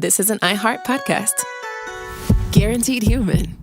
this is an iHeart podcast. Guaranteed human.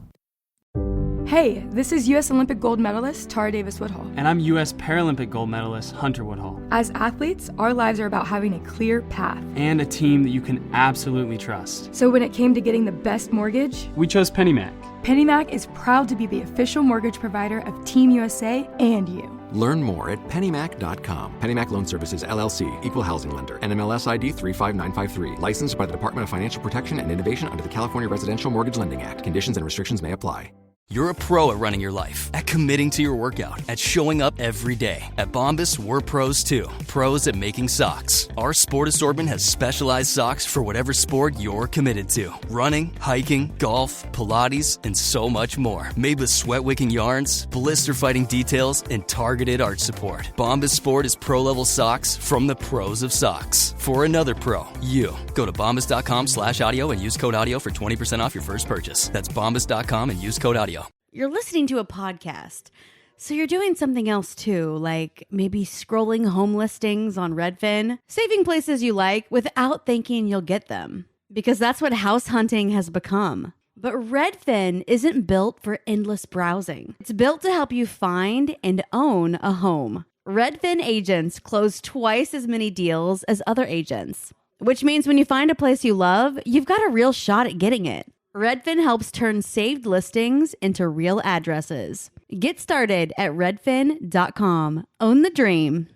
Hey, this is U.S. Olympic gold medalist Tara Davis-Woodhull. And I'm U.S. Paralympic gold medalist Hunter Woodhull. As athletes, our lives are about having a clear path. And a team that you can absolutely trust. So when it came to getting the best mortgage, we chose PennyMac. PennyMac is proud to be the official mortgage provider of Team USA and you. Learn more at pennymac.com. PennyMac Loan Services, LLC, Equal Housing Lender, NMLS ID 35953. Licensed by the Department of Financial Protection and Innovation under the California Residential Mortgage Lending Act. Conditions and restrictions may apply. You're a pro at running your life, at committing to your workout, at showing up every day. At Bombas, we're pros too. Pros at making socks. Our sport assortment has specialized socks for whatever sport you're committed to. Running, hiking, golf, Pilates, and so much more. Made with sweat-wicking yarns, blister-fighting details, and targeted arch support. Bombas Sport is pro-level socks from the pros of socks. For another pro, you. Go to bombas.com/audio and use code audio for 20% off your first purchase. That's bombas.com and use code audio. You're listening to a podcast, so you're doing something else too, like maybe scrolling home listings on Redfin, saving places you like without thinking you'll get them, because that's what house hunting has become. But Redfin isn't built for endless browsing. It's built to help you find and own a home. Redfin agents close twice as many deals as other agents, which means when you find a place you love, you've got a real shot at getting it. Redfin helps turn saved listings into real addresses. Get started at redfin.com. Own the dream.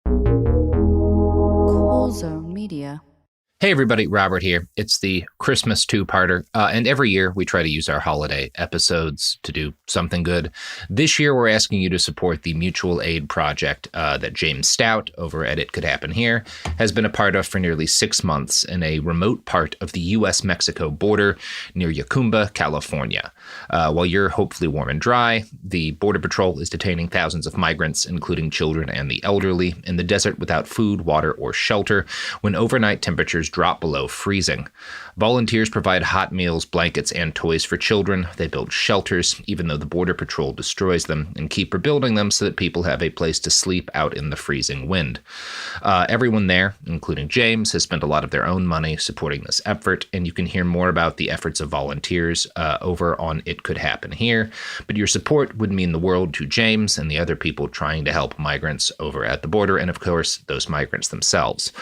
Cool Zone Media. Hey everybody, Robert here. It's the Christmas two-parter, and every year we try to use our holiday episodes to do something good. This year we're asking you to support the mutual aid project that James Stout over at It Could Happen Here has been a part of for nearly 6 months in a remote part of the U.S.-Mexico border near Yacumba, California. While you're hopefully warm and dry, the Border Patrol is detaining thousands of migrants, including children and the elderly, in the desert without food, water, or shelter when overnight temperatures drop below freezing. Volunteers provide hot meals, blankets, and toys for children. They build shelters, even though the Border Patrol destroys them, and keep rebuilding them so that people have a place to sleep out in the freezing wind. Everyone there, including James, has spent a lot of their own money supporting this effort, and you can hear more about the efforts of volunteers over on It Could Happen Here. But your support would mean the world to James and the other people trying to help migrants over at the border, and of course, those migrants themselves.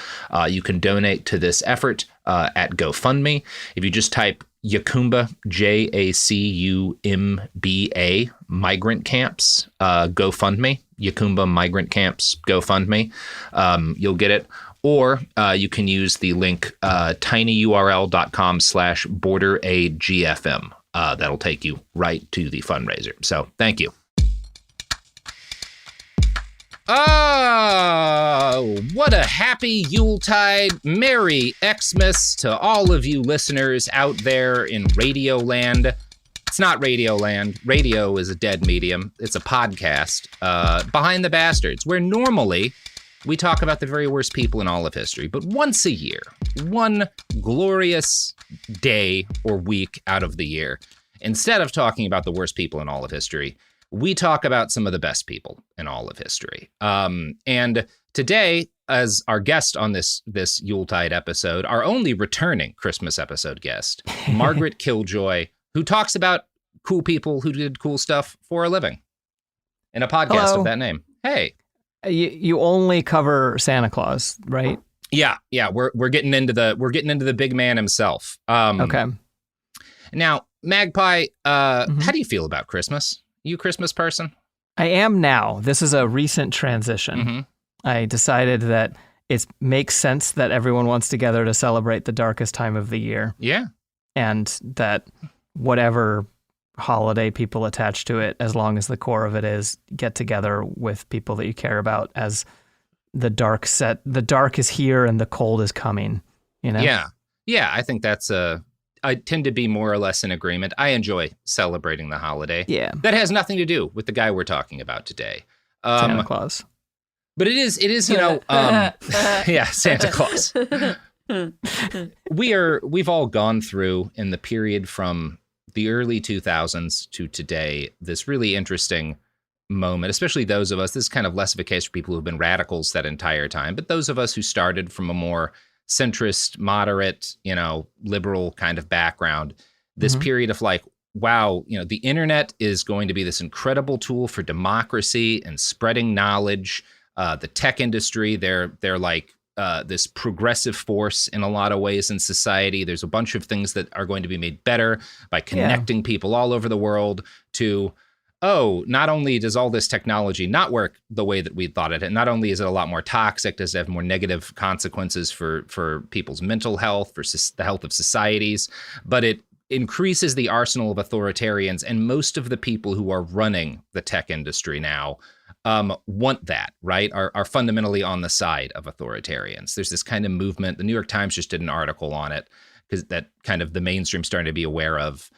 You can donate to this effort at GoFundMe. If you just type Yacumba, Jacumba, migrant camps, GoFundMe, Yacumba migrant camps, GoFundMe, you'll get it. Or you can use the link tinyurl.com/borderaidgfm. That'll take you right to the fundraiser. So thank you. Oh, what a happy Yuletide. Merry Xmas to all of you listeners out there in Radio Land. It's not Radio Land. Radio is a dead medium. It's a podcast, Behind the Bastards, where normally we talk about the very worst people in all of history. But once a year, one glorious day or week out of the year, instead of talking about the worst people in all of history, we talk about some of the best people in all of history. And today, as our guest on this Yuletide episode, our only returning Christmas episode guest, Margaret Killjoy, who talks about cool people who did cool stuff for a living in a podcast of that name. Hey. You only cover Santa Claus, right? Yeah. We're getting into the big man himself. Okay. Now, Magpie, how do you feel about Christmas? You a Christmas person? I am now. This is a recent transition. Mm-hmm. I decided that it makes sense that everyone wants to gather to celebrate the darkest time of the year. Yeah. And that whatever holiday people attach to it, as long as the core of it is get together with people that you care about as the dark is here and the cold is coming, you know? Yeah. Yeah, I think I tend to be more or less in agreement. I enjoy celebrating the holiday. Yeah. That has nothing to do with the guy we're talking about today. Santa Claus. But it is, yeah, Santa Claus. We've all gone through in the period from the early 2000s to today, this really interesting moment, especially those of us, this is kind of less of a case for people who've been radicals that entire time, but those of us who started from a more centrist, moderate, liberal kind of background, this period of like, wow, the internet is going to be this incredible tool for democracy and spreading knowledge. The tech industry, they're like this progressive force in a lot of ways in society. There's a bunch of things that are going to be made better by connecting people all over the world to, not only does all this technology not work the way that we thought it, and not only is it a lot more toxic, does it have more negative consequences for people's mental health, for the health of societies, but it increases the arsenal of authoritarians. And most of the people who are running the tech industry now want that, right? Are fundamentally on the side of authoritarians. There's this kind of movement. The New York Times just did an article on it, because that kind of the mainstream starting to be aware of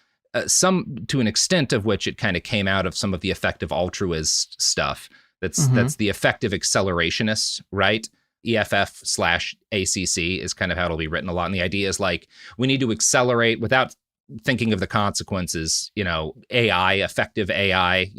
some, to an extent of which it kind of came out of some of the effective altruist stuff. That's the effective accelerationists, right? EFF/ACC is kind of how it'll be written a lot. And the idea is like, we need to accelerate without thinking of the consequences, AI, effective AI,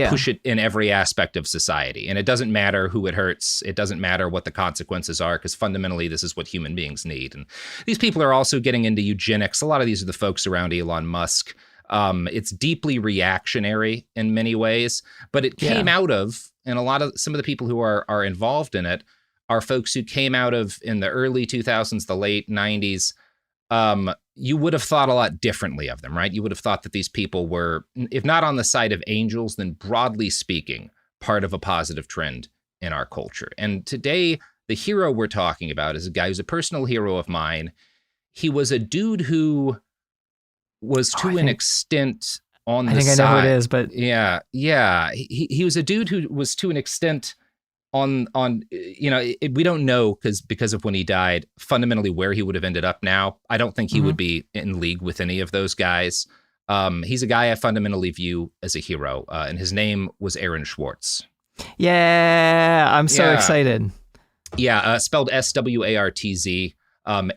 push it in every aspect of society. And it doesn't matter who it hurts. It doesn't matter what the consequences are, because fundamentally this is what human beings need. And these people are also getting into eugenics. A lot of these are the folks around Elon Musk. It's deeply reactionary in many ways, but it came out of, and some of the people who are involved in it are folks who came out of, in the early 2000s, the late 90s. You would have thought a lot differently of them, right? You would have thought that these people were, if not on the side of angels, then broadly speaking, part of a positive trend in our culture. And today, the hero we're talking about is a guy who's a personal hero of mine. He was a dude who was an extent on the side. I think I know who it is, but yeah. He was a dude who was to an extent on we don't know because of when he died, fundamentally where he would have ended up now. I don't think he would be in league with any of those guys. He's a guy I fundamentally view as a hero, and his name was Aaron Swartz. Yeah, I'm so excited. Yeah, spelled Swartz.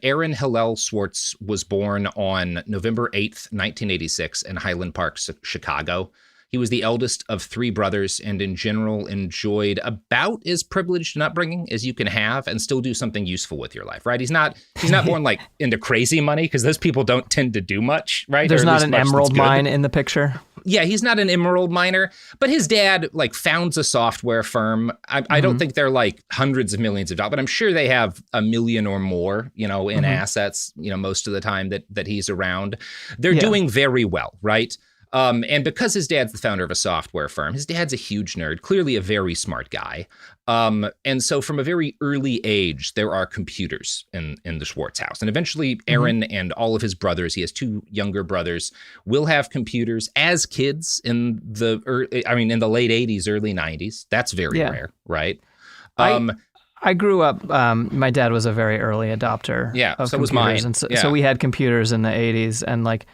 Aaron Hillel Swartz was born on November 8th, 1986 in Highland Park, Chicago. He was the eldest of three brothers and in general enjoyed about as privileged an upbringing as you can have and still do something useful with your life, right? He's not born like into crazy money, because those people don't tend to do much, right? There's not an emerald mine in the picture. Yeah, he's not an emerald miner, but his dad like founds a software firm. I don't think they're like hundreds of millions of dollars, but I'm sure they have $1 million or more, in assets, most of the time that he's around. They're doing very well, right? And because his dad's the founder of a software firm, his dad's a huge nerd, clearly a very smart guy. And so from a very early age, there are computers in the Swartz house. And eventually Aaron and all of his brothers, he has two younger brothers, will have computers as kids in the late 80s, early 90s. That's very rare, right? I grew up, my dad was a very early adopter of so computers. Was mine. And so we had computers in the 80s, and like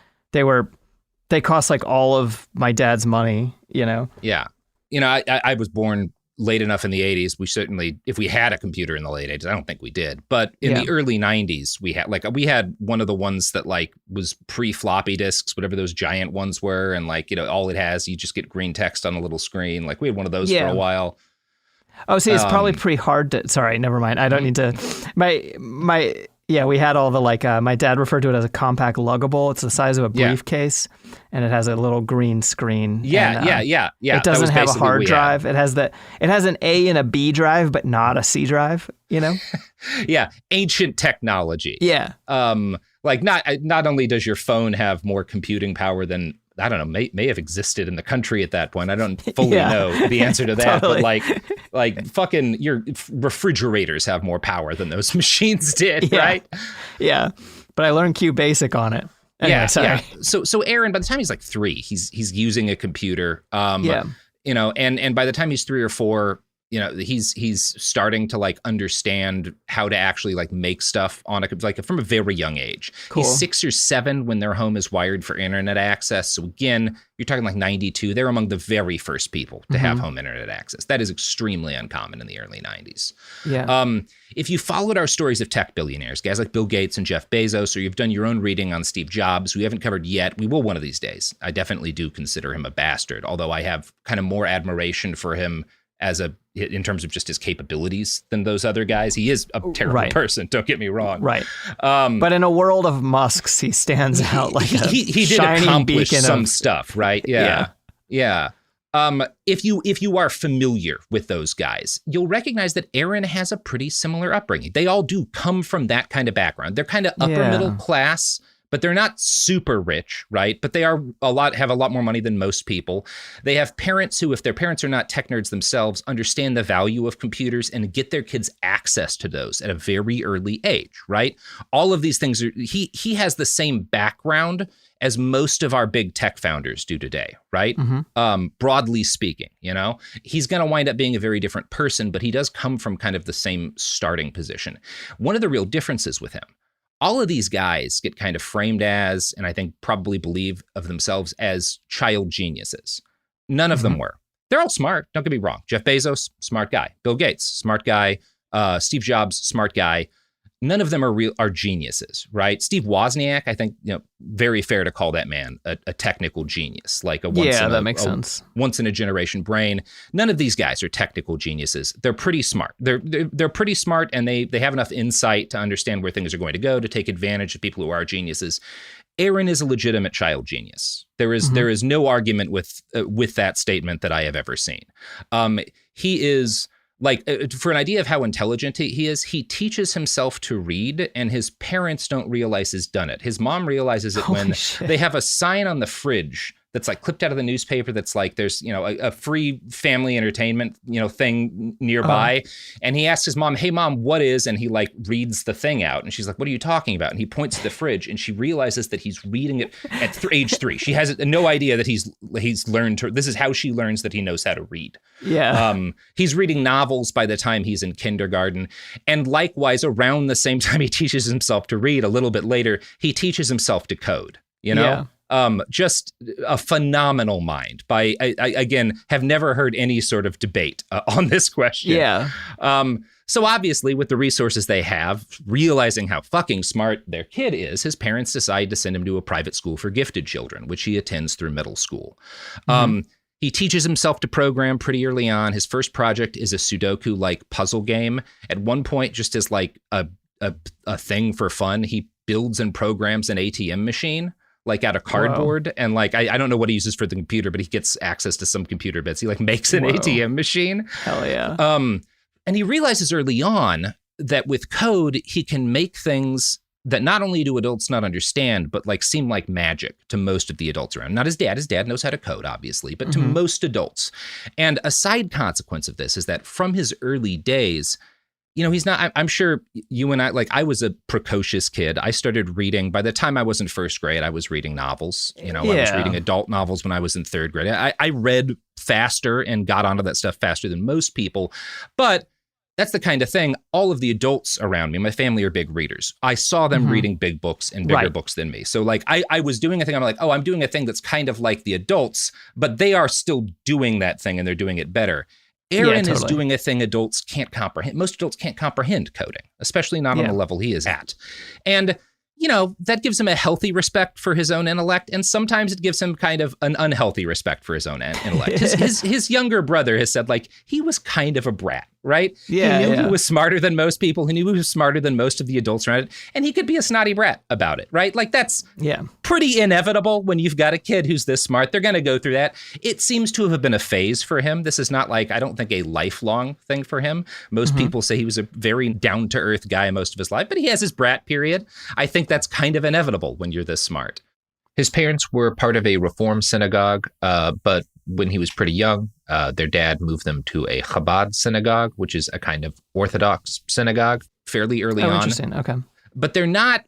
they cost like all of my dad's money, Yeah. I was born late enough in the 80s. We certainly, if we had a computer in the late 80s, I don't think we did. But in the early 90s, we had one of the ones that like was pre-floppy disks, whatever those giant ones were. And like, all it has, you just get green text on a little screen. Like we had one of those for a while. Oh, see, it's probably pretty hard to, sorry, never mind. I don't need to, we had all the my dad referred to it as a compact luggable. It's the size of a briefcase, and it has a little green screen. Yeah. It doesn't have a hard drive. It has an A and a B drive, but not a C drive, Yeah, ancient technology. Yeah. Not only does your phone have more computing power than, I don't know, may have existed in the country at that point. I don't fully know the answer to that, totally. But like fucking your refrigerators have more power than those machines did, right? Yeah, but I learned QBasic on it. Anyway, sorry. Yeah. So Aaron, by the time he's like 3, he's using a computer. And by the time he's 3 or 4, he's starting to like understand how to actually like make stuff on from a very young age. Cool. He's 6 or 7 when their home is wired for internet access. So again, you're talking like 92. They're among the very first people to have home internet access. That is extremely uncommon in the early 90s. Yeah. If you followed our stories of tech billionaires, guys like Bill Gates and Jeff Bezos, or you've done your own reading on Steve Jobs, we haven't covered yet. We will one of these days. I definitely do consider him a bastard, although I have kind of more admiration for him in terms of just his capabilities than those other guys. He is a terrible person, don't get me wrong. Right. But in a world of Musks, he stands out like he did accomplish some stuff, right? Yeah. If you are familiar with those guys, you'll recognize that Aaron has a pretty similar upbringing. They all do come from that kind of background. They're kind of upper middle class, but they're not super rich, right? But they have a lot more money than most people. They have parents who, if their parents are not tech nerds themselves, understand the value of computers and get their kids access to those at a very early age, right? All of these things he has the same background as most of our big tech founders do today, right? Broadly speaking, he's going to wind up being a very different person, but he does come from kind of the same starting position. One of the real differences with him, all of these guys get kind of framed as, and I think probably believe of themselves as, child geniuses. None of them were. They're all smart, don't get me wrong. Jeff Bezos, smart guy. Bill Gates, smart guy. Steve Jobs, smart guy. None of them are geniuses, right? Steve Wozniak, I think, very fair to call that man a technical genius, like that makes sense. Once in a generation brain. None of these guys are technical geniuses. They're pretty smart. They're pretty smart, and they have enough insight to understand where things are going to go, to take advantage of people who are geniuses. Aaron is a legitimate child genius. There is no argument with that statement that I have ever seen. He is. For an idea of how intelligent he is, he teaches himself to read, and his parents don't realize he's done it. His mom realizes it when they have a sign on the fridge that's like clipped out of the newspaper that's like there's, a free family entertainment, thing nearby. And he asks his mom, "Hey, Mom, what is?" And he reads the thing out. And she's like, "What are you talking about?" And he points to the fridge, and she realizes that he's reading it at age 3. She has no idea that he's learned this is how she learns that he knows how to read. Yeah. He's reading novels by the time he's in kindergarten. And likewise, around the same time he teaches himself to read, a little bit later, he teaches himself to code, Yeah. Just a phenomenal mind. I again, have never heard any sort of debate on this question. Yeah. So obviously, with the resources they have, realizing how fucking smart their kid is, his parents decide to send him to a private school for gifted children, which he attends through middle school. He teaches himself to program pretty early on. His first project is a Sudoku-like puzzle game. At one point, just as a thing for fun, he builds and programs an ATM machine. Out of cardboard. Wow. And I don't know what he uses for the computer, but he gets access to some computer bits. He makes an ATM machine. Hell yeah. And he realizes early on that with code, he can make things that not only do adults not understand, but seem like magic to most of the adults around. Not his dad. His dad knows how to code, obviously, but to most adults. And a side consequence of this is that from his early days, he's not, I'm sure you and I was a precocious kid. I started reading, by the time I was in first grade, I was reading novels. I was reading adult novels when I was in third grade. I read faster and got onto that stuff faster than most people. But that's the kind of thing, all of the adults around me, my family are big readers. I saw them reading big books and bigger books than me. So I was doing a thing, I'm like, I'm doing a thing that's kind of like the adults, but they are still doing that thing and they're doing it better. Aaron is doing a thing adults can't comprehend. Most adults can't comprehend coding, especially not on the level he is at. And, that gives him a healthy respect for his own intellect. And sometimes it gives him kind of an unhealthy respect for his own intellect. His younger brother has said, he was kind of a brat, right? Yeah, he knew he was smarter than most people. He knew he was smarter than most of the adults around it. And he could be a snotty brat about it, right? That's pretty inevitable when you've got a kid who's this smart. They're going to go through that. It seems to have been a phase for him. This is not I don't think a lifelong thing for him. Most people say he was a very down-to-earth guy most of his life, but he has his brat period. I think that's kind of inevitable when you're this smart. His parents were part of a Reform synagogue, but when he was pretty young, their dad moved them to a Chabad synagogue, which is a kind of Orthodox synagogue, fairly early on. Interesting. Okay. But they're not,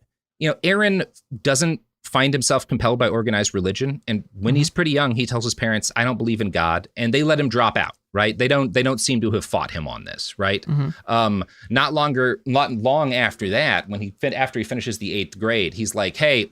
Aaron doesn't find himself compelled by organized religion. And when he's pretty young, he tells his parents, "I don't believe in God." And they let him drop out, right? They don't seem to have fought him on this, right? Not long after that, after he finishes the 8th grade, he's like, "Hey,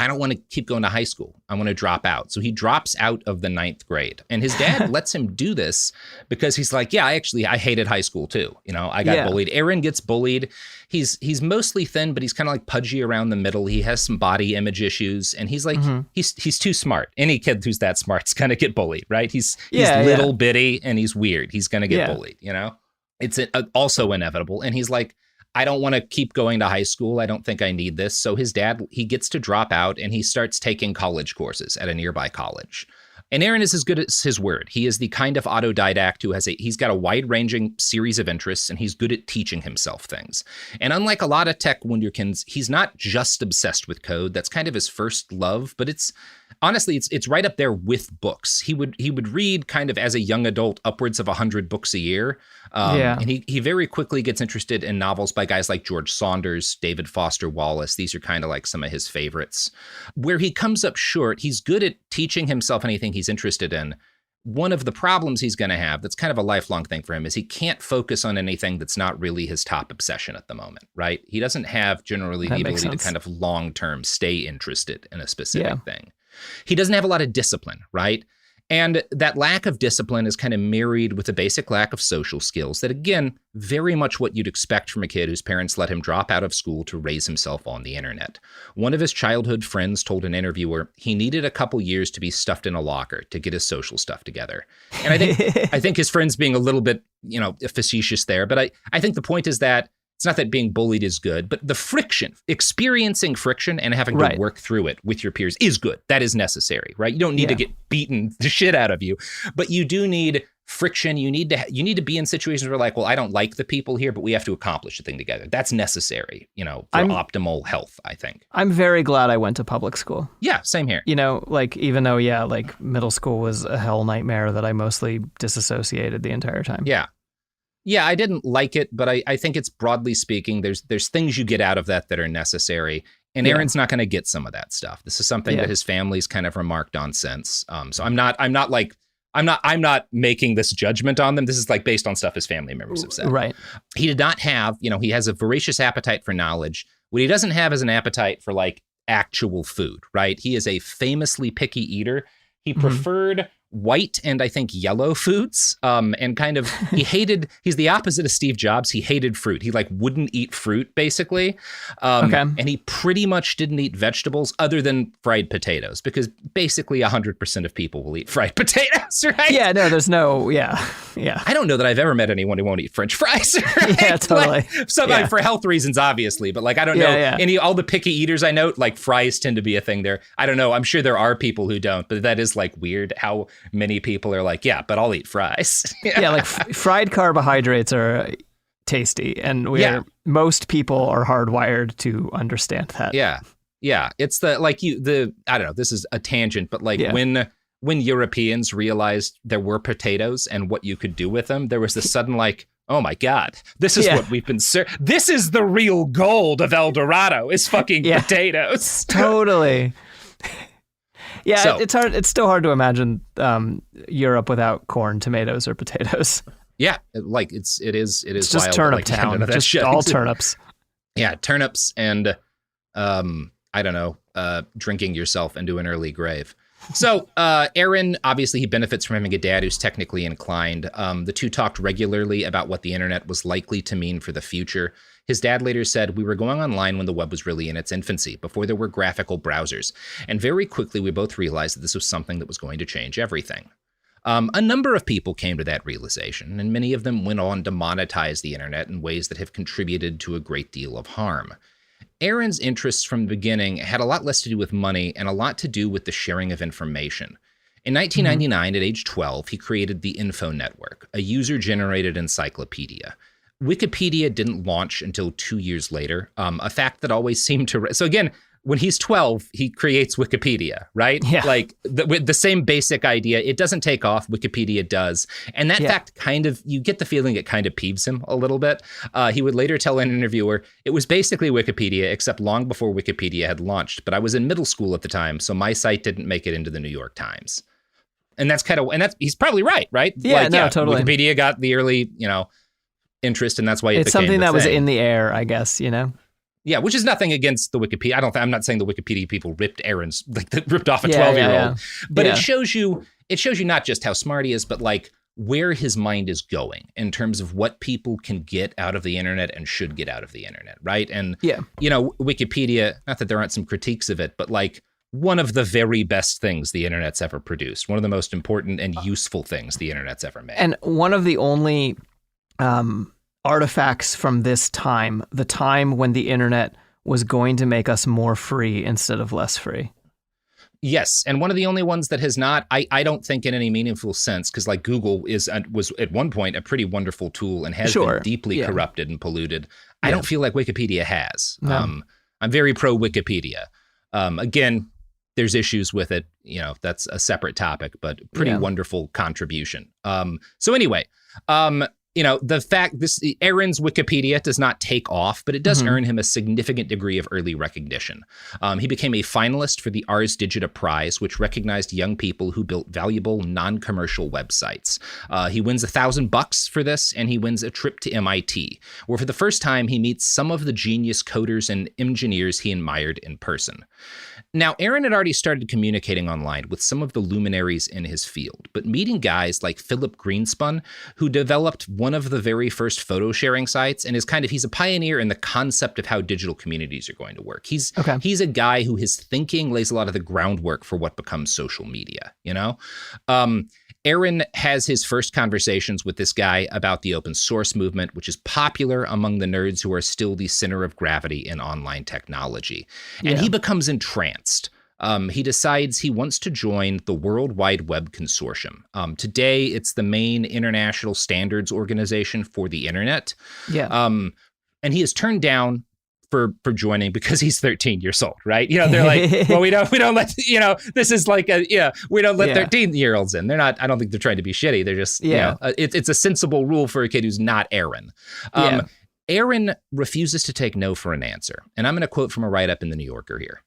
I don't want to keep going to high school. I want to drop out. So he drops out of the 9th grade. And his dad lets him do this because he's like, yeah, I hated high school too. You know, I got bullied. Aaron gets bullied. He's mostly thin, but he's kind of like pudgy around the middle. He has some body image issues. And he's like, he's too smart. Any kid who's that smart's going to get bullied, right? He's little bitty and he's weird. He's going to get bullied, you know? It's also inevitable. And he's like, I don't want to keep going to high school. I don't think I need this. So his dad, he gets to drop out and he starts taking college courses at a nearby college. And Aaron is as good as his word. He is the kind of autodidact who he's got a wide-ranging series of interests, and he's good at teaching himself things. And unlike a lot of tech wunderkinds, he's not just obsessed with code. That's kind of his first love, but it's right up there with books. He would read kind of as a young adult upwards of 100 books a year. And he very quickly gets interested in novels by guys like George Saunders, David Foster Wallace. These are kind of like some of his favorites. Where he comes up short, he's good at teaching himself anything he's interested in. One of the problems he's going to have, that's kind of a lifelong thing for him, is he can't focus on anything that's not really his top obsession at the moment, right? He doesn't have generally the ability to kind of long-term stay interested in a specific thing. He doesn't have a lot of discipline, right? And that lack of discipline is kind of married with a basic lack of social skills that, again, very much what you'd expect from a kid whose parents let him drop out of school to raise himself on the internet. One of his childhood friends told an interviewer he needed a couple years to be stuffed in a locker to get his social stuff together. And I think his friend's being a little bit, facetious there. But I think the point is that it's not that being bullied is good, but the friction, experiencing friction and having to work through it with your peers is good. That is necessary, right? You don't need to get beaten the shit out of you, but you do need friction. You need to be in situations where like, well, I don't like the people here, but we have to accomplish the thing together. That's necessary, for optimal health, I think. I'm very glad I went to public school. Yeah, same here. Even though, middle school was a hell nightmare that I mostly disassociated the entire time. Yeah. Yeah, I didn't like it, but I think it's broadly speaking, there's things you get out of that are necessary. And Aaron's not going to get some of that stuff. This is something that his family's kind of remarked on since. So I'm not making this judgment on them. This is like based on stuff his family members have said. Right. He did not have, he has a voracious appetite for knowledge. What he doesn't have is an appetite for like actual food, right? He is a famously picky eater. He preferred white and I think yellow foods. And kind of, he's the opposite of Steve Jobs. He hated fruit. He like wouldn't eat fruit basically. And he pretty much didn't eat vegetables other than fried potatoes, because basically 100% of people will eat fried potatoes, right? Yeah, no, there's no, yeah. I don't know that I've ever met anyone who won't eat French fries. Right? Yeah, totally. Like, for health reasons, obviously, but like, I don't know all the picky eaters I know, like fries tend to be a thing there. I don't know. I'm sure there are people who don't, but that is like weird how many people are like, yeah, but I'll eat fries. Like fried carbohydrates are tasty, and most people are hardwired to understand that. Yeah. It's I don't know, this is a tangent, but like when Europeans realized there were potatoes and what you could do with them, there was this sudden like, oh my God, this is what we've been this is the real gold of El Dorado is fucking potatoes. Totally. Yeah, so, it's hard. It's still hard to imagine Europe without corn, tomatoes, or potatoes. Yeah, it is. It's just turnip town. Just all turnips. Yeah, turnips and I don't know, drinking yourself into an early grave. So Aaron, obviously, he benefits from having a dad who's technically inclined. The two talked regularly about what the internet was likely to mean for the future. His dad later said, "We were going online when the web was really in its infancy, before there were graphical browsers. And very quickly, we both realized that this was something that was going to change everything." A number of people came to that realization, and many of them went on to monetize the internet in ways that have contributed to a great deal of harm. Aaron's interests from the beginning had a lot less to do with money and a lot to do with the sharing of information. In 1999, at age 12, he created the Info Network, a user-generated encyclopedia. Wikipedia didn't launch until 2 years later, a fact that always seemed to... So again, when he's 12, he creates Wikipedia, right? Yeah. Like with the same basic idea. It doesn't take off. Wikipedia does. And that fact kind of, you get the feeling it kind of peeves him a little bit. He would later tell an interviewer, "It was basically Wikipedia, except long before Wikipedia had launched. But I was in middle school at the time, so my site didn't make it into the New York Times." And that's he's probably right? Yeah, totally. Wikipedia got the early, interest, and that's why it's something that was in the air, I guess, Yeah, which is nothing against the Wikipedia. I'm not saying the Wikipedia people ripped ripped off a 12-year-old, but it shows you not just how smart he is, but like where his mind is going in terms of what people can get out of the internet and should get out of the internet, right? And Wikipedia, not that there aren't some critiques of it, but like one of the very best things the internet's ever produced, one of the most important and useful things the internet's ever made. And one of the only artifacts from this time, the time when the internet was going to make us more free instead of less free. Yes, and one of the only ones that has not, I don't think in any meaningful sense, because like Google was at one point a pretty wonderful tool and has been deeply corrupted and polluted. I don't feel like Wikipedia has. No. I'm very pro Wikipedia. Again, there's issues with it. That's a separate topic, but pretty wonderful contribution. So anyway, the fact Aaron's Wikipedia does not take off, but it does earn him a significant degree of early recognition. He became a finalist for the Ars Digita Prize, which recognized young people who built valuable, non-commercial websites. He wins $1,000 for this, and he wins a trip to MIT, where for the first time he meets some of the genius coders and engineers he admired in person. Now, Aaron had already started communicating online with some of the luminaries in his field, but meeting guys like Philip Greenspun, who developed one of the very first photo sharing sites and he's a pioneer in the concept of how digital communities are going to work. He's a guy who his thinking lays a lot of the groundwork for what becomes social media, Aaron has his first conversations with this guy about the open source movement, which is popular among the nerds who are still the center of gravity in online technology. And he becomes entranced. He decides he wants to join the World Wide Web Consortium. Today, it's the main international standards organization for the internet. And he is turned down for joining because he's 13 years old, right? They're like, well, we don't let, this is like we don't let 13-year-olds in. They're not, I don't think they're trying to be shitty. They're just, it's a sensible rule for a kid who's not Aaron. Aaron refuses to take no for an answer. And I'm going to quote from a write-up in the New Yorker here.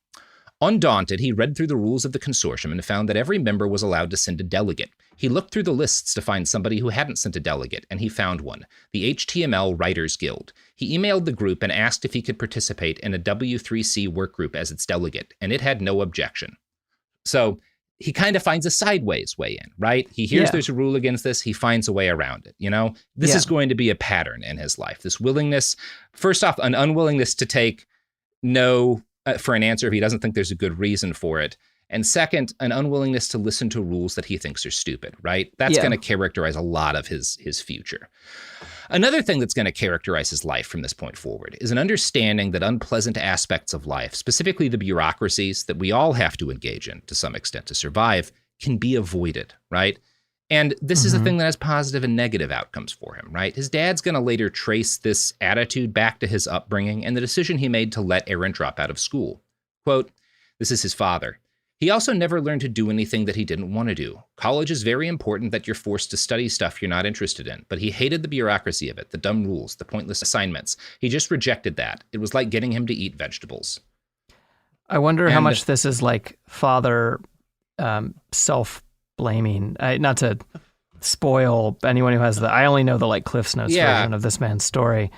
Undaunted, he read through the rules of the consortium and found that every member was allowed to send a delegate. He looked through the lists to find somebody who hadn't sent a delegate, and he found one, the HTML Writers Guild. He emailed the group and asked if he could participate in a W3C workgroup as its delegate, and it had no objection. So he kind of finds a sideways way in, right? He hears there's a rule against this. He finds a way around it, This is going to be a pattern in his life. This willingness, first off, an unwillingness to take no for an answer if he doesn't think there's a good reason for it. And second, an unwillingness to listen to rules that he thinks are stupid, right? That's going to characterize a lot of his future. Another thing that's going to characterize his life from this point forward is an understanding that unpleasant aspects of life, specifically the bureaucracies that we all have to engage in to some extent to survive, can be avoided, right? And this is a thing that has positive and negative outcomes for him, right? His dad's going to later trace this attitude back to his upbringing and the decision he made to let Aaron drop out of school. Quote, this is his father. He also never learned to do anything that he didn't want to do. College is very important that you're forced to study stuff you're not interested in, but he hated the bureaucracy of it, the dumb rules, the pointless assignments. He just rejected that. It was like getting him to eat vegetables. I wonder how much this is like father self-blaming. Not to spoil anyone who has I only know the like Cliff's Notes version of this man's story.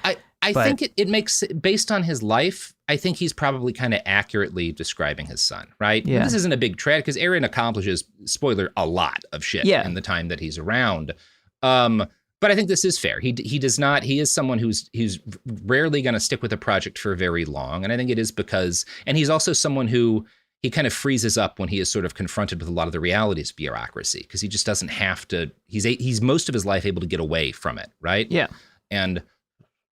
I think it makes, based on his life, I think he's probably kind of accurately describing his son, right? Yeah. This isn't a big tragedy because Aaron accomplishes, spoiler, a lot of shit in the time that he's around. But I think this is fair. He does not, he is someone who's rarely going to stick with a project for very long. And I think it is because, and he's also someone who he kind of freezes up when he is sort of confronted with a lot of the realities of bureaucracy because he just doesn't have to, he's most of his life able to get away from it, right? Yeah. And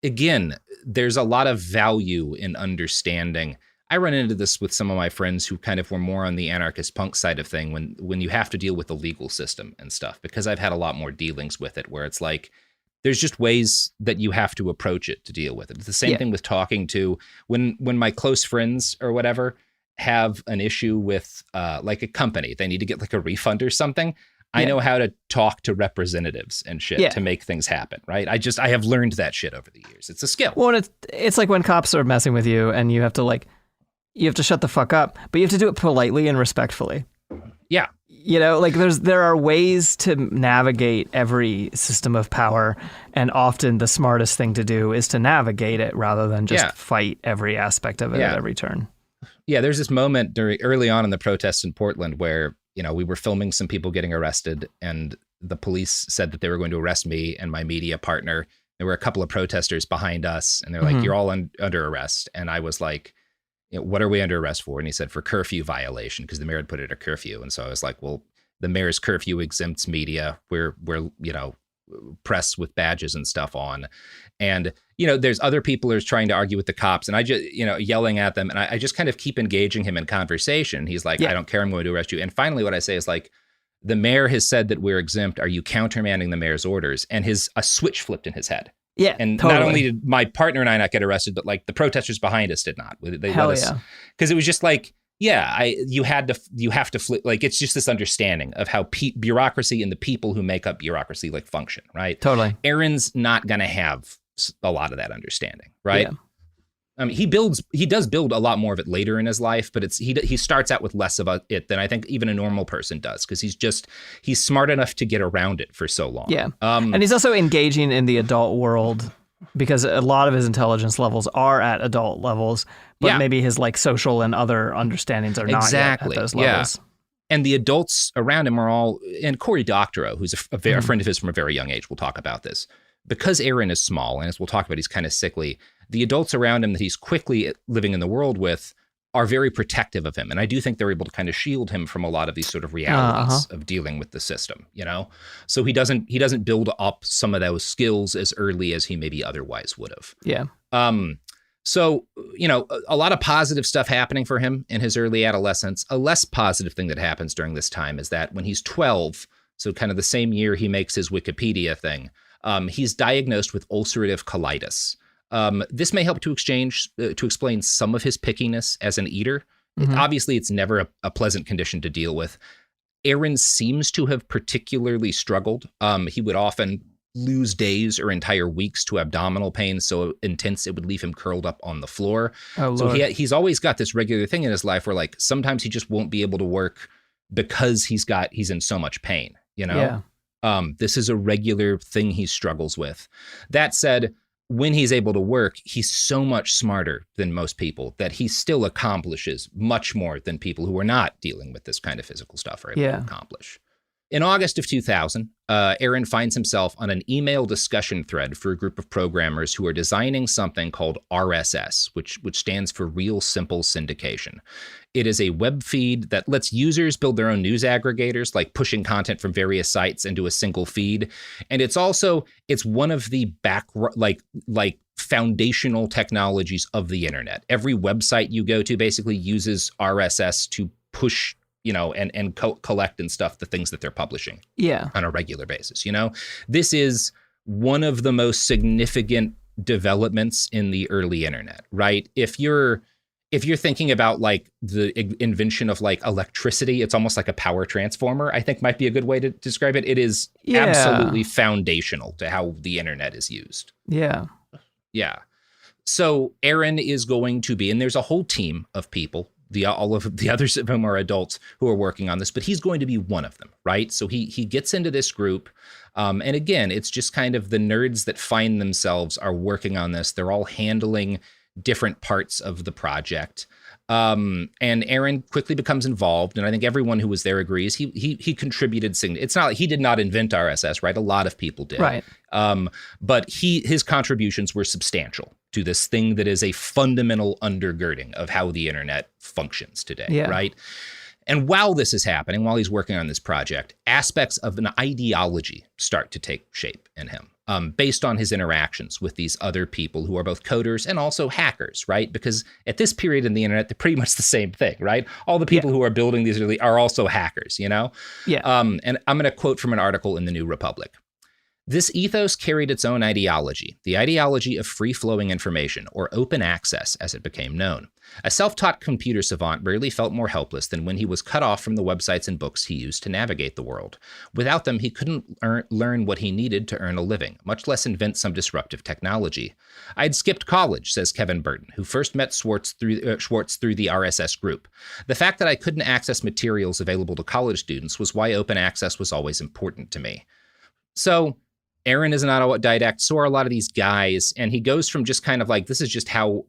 again, there's a lot of value in understanding. I run into this with some of my friends who kind of were more on the anarchist punk side of thing when you have to deal with the legal system and stuff, because I've had a lot more dealings with it where it's like, there's just ways that you have to approach it to deal with it. It's the same thing with talking to when my close friends or whatever have an issue with like a company, they need to get like a refund or something. I know how to talk to representatives and shit to make things happen, right? I have learned that shit over the years. It's a skill. Well, it's like when cops are messing with you and you have to shut the fuck up, but you have to do it politely and respectfully. Yeah. You know, like there are ways to navigate every system of power, and often the smartest thing to do is to navigate it rather than just fight every aspect of it at every turn. Yeah, there's this moment early on in the protests in Portland where, we were filming some people getting arrested, and the police said that they were going to arrest me and my media partner. There were a couple of protesters behind us, and they're like, "You're all under arrest." And I was like, "What are we under arrest for?" And he said, "For curfew violation," because the mayor had put it a curfew. And so I was like, "Well, the mayor's curfew exempts media. We're press with badges and stuff on." And, there's other people who are trying to argue with the cops, and I just, yelling at them. And I just kind of keep engaging him in conversation. He's like, "I don't care. I'm going to arrest you." And finally, what I say is like, "The mayor has said that we're exempt. Are you countermanding the mayor's orders?" And a switch flipped in his head. Yeah. And totally. not only did my partner and I not get arrested, but like the protesters behind us did not. They let us, because it was just like, you have to flip. Like, it's just this understanding of how bureaucracy and the people who make up bureaucracy like function, right? Totally. Aaron's not going to have a lot of that understanding, right? Yeah. I mean, he does build a lot more of it later in his life, but he starts out with less of it than I think even a normal person does, because he's smart enough to get around it for so long. Yeah. And he's also engaging in the adult world because a lot of his intelligence levels are at adult levels, but maybe his like social and other understandings are not yet at those levels. And the adults around him are all, and Cory Doctorow, who's a friend of his from a very young age, we'll talk about this. Because Aaron is small, and as we'll talk about, he's kind of sickly, the adults around him that he's quickly living in the world with are very protective of him. And I do think they're able to kind of shield him from a lot of these sort of realities of dealing with the system, So he doesn't build up some of those skills as early as he maybe otherwise would have. Yeah. So, a lot of positive stuff happening for him in his early adolescence. A less positive thing that happens during this time is that when he's 12, so kind of the same year he makes his Wikipedia thing, he's diagnosed with ulcerative colitis. This may help to explain some of his pickiness as an eater. Obviously, it's never a pleasant condition to deal with. Aaron seems to have particularly struggled. He would often lose days or entire weeks to abdominal pain so intense it would leave him curled up on the floor. Oh, so Lord. he's always got this regular thing in his life where like sometimes he just won't be able to work because he's in so much pain, Yeah. This is a regular thing he struggles with. That said, when he's able to work, he's so much smarter than most people that he still accomplishes much more than people who are not dealing with this kind of physical stuff are able to accomplish. In August of 2000, Aaron finds himself on an email discussion thread for a group of programmers who are designing something called RSS, which stands for Real Simple Syndication. It is a web feed that lets users build their own news aggregators, like pushing content from various sites into a single feed. And it's one of the like foundational technologies of the internet. Every website you go to basically uses RSS to push and collect and stuff the things that they're publishing on a regular basis. This is one of the most significant developments in the early internet, right? If you're thinking about like the invention of like electricity, it's almost like a power transformer, I think might be a good way to describe it. It is absolutely foundational to how the internet is used. Yeah. Yeah. So Aaron is going to be, and there's a whole team of people, all of the others of whom are adults who are working on this, but he's going to be one of them, right? So he gets into this group. And again, it's just kind of the nerds that find themselves are working on this. They're all handling different parts of the project. And Aaron quickly becomes involved. And I think everyone who was there agrees he contributed. It's not like he did not invent RSS, right? A lot of people did. Right. But his contributions were substantial to this thing that is a fundamental undergirding of how the internet functions today, right? And while this is happening, while he's working on this project, aspects of an ideology start to take shape in him, based on his interactions with these other people who are both coders and also hackers, right? Because at this period in the internet, they're pretty much the same thing, right? All the people who are building these are also hackers, Yeah. And I'm going to quote from an article in the New Republic. This ethos carried its own ideology, the ideology of free-flowing information, or open access, as it became known. A self-taught computer savant rarely felt more helpless than when he was cut off from the websites and books he used to navigate the world. Without them, he couldn't learn what he needed to earn a living, much less invent some disruptive technology. "I'd skipped college," says Kevin Burton, who first met Swartz through the RSS group. "The fact that I couldn't access materials available to college students was why open access was always important to me." So Aaron is an autodidact, so are a lot of these guys, and he goes from just kind of like, this is just how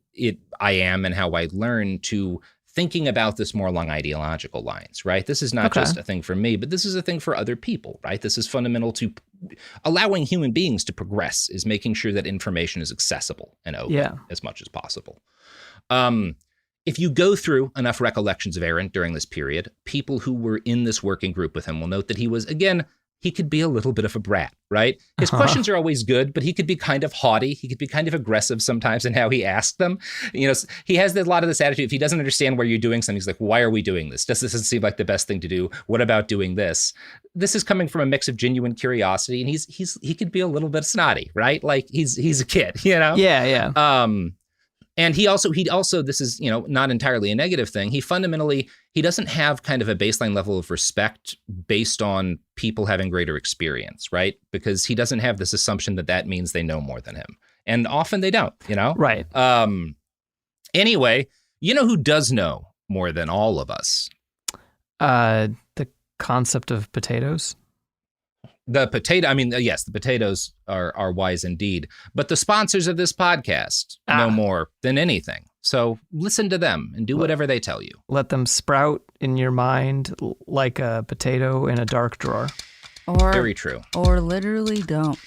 I am and how I learn, to thinking about this more along ideological lines, right? This is not just a thing for me, but this is a thing for other people, right? This is fundamental to allowing human beings to progress, is making sure that information is accessible and open as much as possible. If you go through enough recollections of Aaron during this period, people who were in this working group with him will note that he was, again, he could be a little bit of a brat, right? His questions are always good, but he could be kind of haughty. He could be kind of aggressive sometimes in how he asked them. You know, he has a lot of this attitude. If he doesn't understand where you're doing something, he's like, why are we doing this? This doesn't seem like the best thing to do. What about doing this? This is coming from a mix of genuine curiosity, and he could be a little bit snotty, right? Like he's a kid, you know? Yeah. And he also, this is, you know, not entirely a negative thing. He doesn't have kind of a baseline level of respect based on people having greater experience, right? Because he doesn't have this assumption that means they know more than him. And often they don't, you know? Right. Anyway, you know who does know more than all of us? The concept of potatoes. The potatoes are wise indeed, but the sponsors of this podcast know more than anything. So listen to them and do whatever they tell you. Let them sprout in your mind like a potato in a dark drawer. Very true. Or literally don't.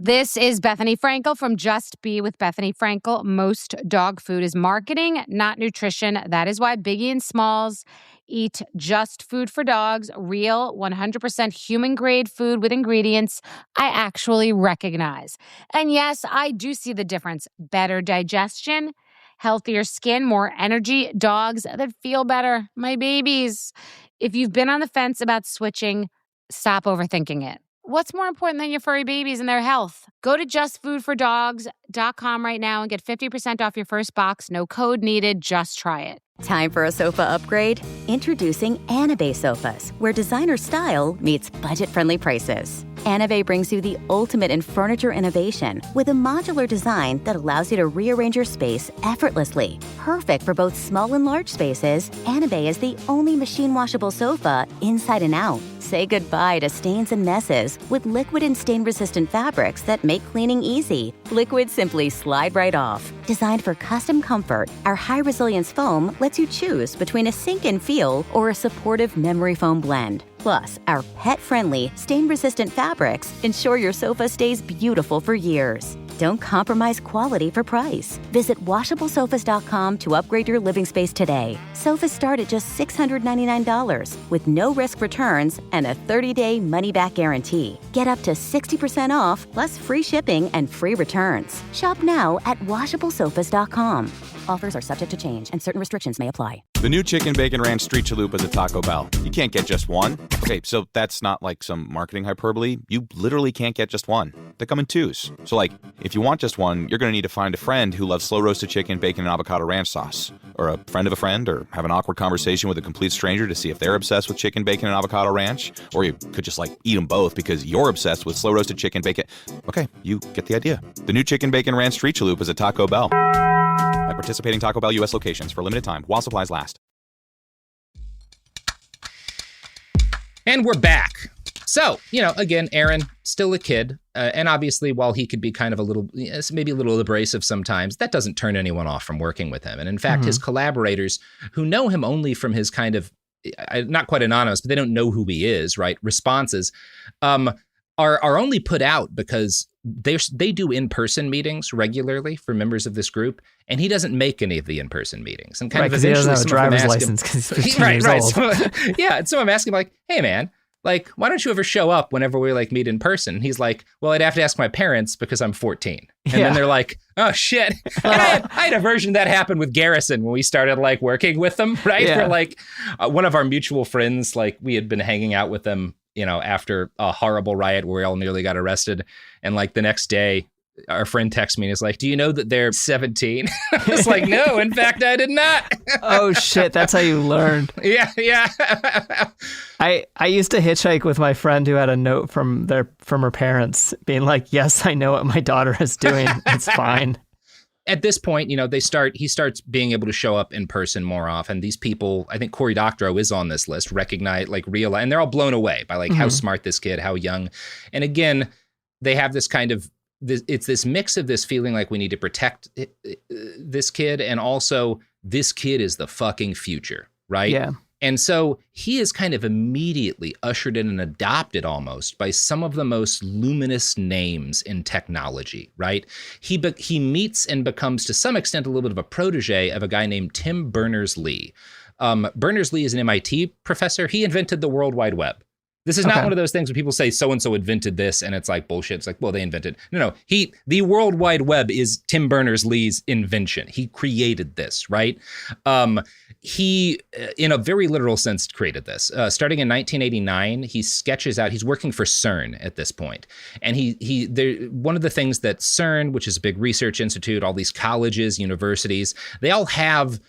This is Bethany Frankel from Just Be with Bethany Frankel. Most dog food is marketing, not nutrition. That is why Biggie and Smalls eat just food for dogs, real 100% human-grade food with ingredients I actually recognize. And yes, I do see the difference. Better digestion, healthier skin, more energy, dogs that feel better, my babies. If you've been on the fence about switching, stop overthinking it. What's more important than your furry babies and their health? Go to justfoodfordogs.com right now and get 50% off your first box. No code needed. Just try it. Time for a sofa upgrade? Introducing Anabay Sofas, where designer style meets budget-friendly prices. Anabay brings you the ultimate in furniture innovation with a modular design that allows you to rearrange your space effortlessly. Perfect for both small and large spaces, Anabay is the only machine-washable sofa inside and out. Say goodbye to stains and messes with liquid and stain-resistant fabrics that make cleaning easy. Liquid simply slide right off. Designed for custom comfort, our high-resilience foam lets you choose between a sink-in feel or a supportive memory foam blend. Plus, our pet-friendly, stain-resistant fabrics ensure your sofa stays beautiful for years. Don't compromise quality for price. Visit washablesofas.com to upgrade your living space today. Sofas start at just $699 with no risk returns and a 30-day money-back guarantee. Get up to 60% off, plus free shipping and free returns. Shop now at washablesofas.com. Offers are subject to change and certain restrictions may apply. The new Chicken Bacon Ranch Street Chalupas at Taco Bell. You can't get just one. Okay, so that's not like some marketing hyperbole. You literally can't get just one. They come in twos. So like, if you want just one, you're going to need to find a friend who loves slow roasted chicken, bacon, and avocado ranch sauce. Or a friend of a friend, or have an awkward conversation with a complete stranger to see if they're obsessed with chicken, bacon, and avocado ranch. Or you could just like eat them both because you're obsessed with slow roasted chicken, bacon. Okay, you get the idea. The new Chicken Bacon Ranch Street Chalupas at Taco Bell. At participating Taco Bell U.S. locations for a limited time while supplies last. And we're back. So, you know, again, Aaron, still a kid. And obviously, while he could be kind of maybe a little abrasive sometimes, that doesn't turn anyone off from working with him. And in fact, his collaborators, who know him only from his kind of, not quite anonymous, but they don't know who he is, right? Responses, are only put out because they do in-person meetings regularly for members of this group, and he doesn't make any of the in-person meetings. And kind of eventually, he doesn't have a driver's license because he's 15 years old. So I'm asking him like, hey man, like, why don't you ever show up whenever we like meet in person? And he's like, well, I'd have to ask my parents because I'm 14. And then they're like, oh shit. And I had a version that happened with Garrison when we started like working with them, right? Where like one of our mutual friends, like we had been hanging out with them after a horrible riot where we all nearly got arrested. And like the next day, our friend texts me and is like, do you know that they're 17? I was like, no, in fact, I did not. Oh, shit. That's how you learned. Yeah. I used to hitchhike with my friend who had a note from her parents being like, yes, I know what my daughter is doing. It's fine. At this point, he starts being able to show up in person more often. These people, I think Cory Doctorow is on this list, realize, and they're all blown away by like how smart this kid, how young. And again, they have this kind of, it's this mix of this feeling like we need to protect this kid, and also this kid is the fucking future, right? Yeah. And so he is kind of immediately ushered in and adopted almost by some of the most luminous names in technology, right? He meets and becomes to some extent a little bit of a protege of a guy named Tim Berners-Lee. Berners-Lee is an MIT professor. He invented the World Wide Web. This is not one of those things where people say so-and-so invented this and it's like bullshit. It's like, well, they invented. No. The World Wide Web is Tim Berners-Lee's invention. He created this, right? He, in a very literal sense, created this. Starting in 1989, he sketches out, he's working for CERN at this point. And one of the things that CERN, which is a big research institute, all these colleges, universities, they all have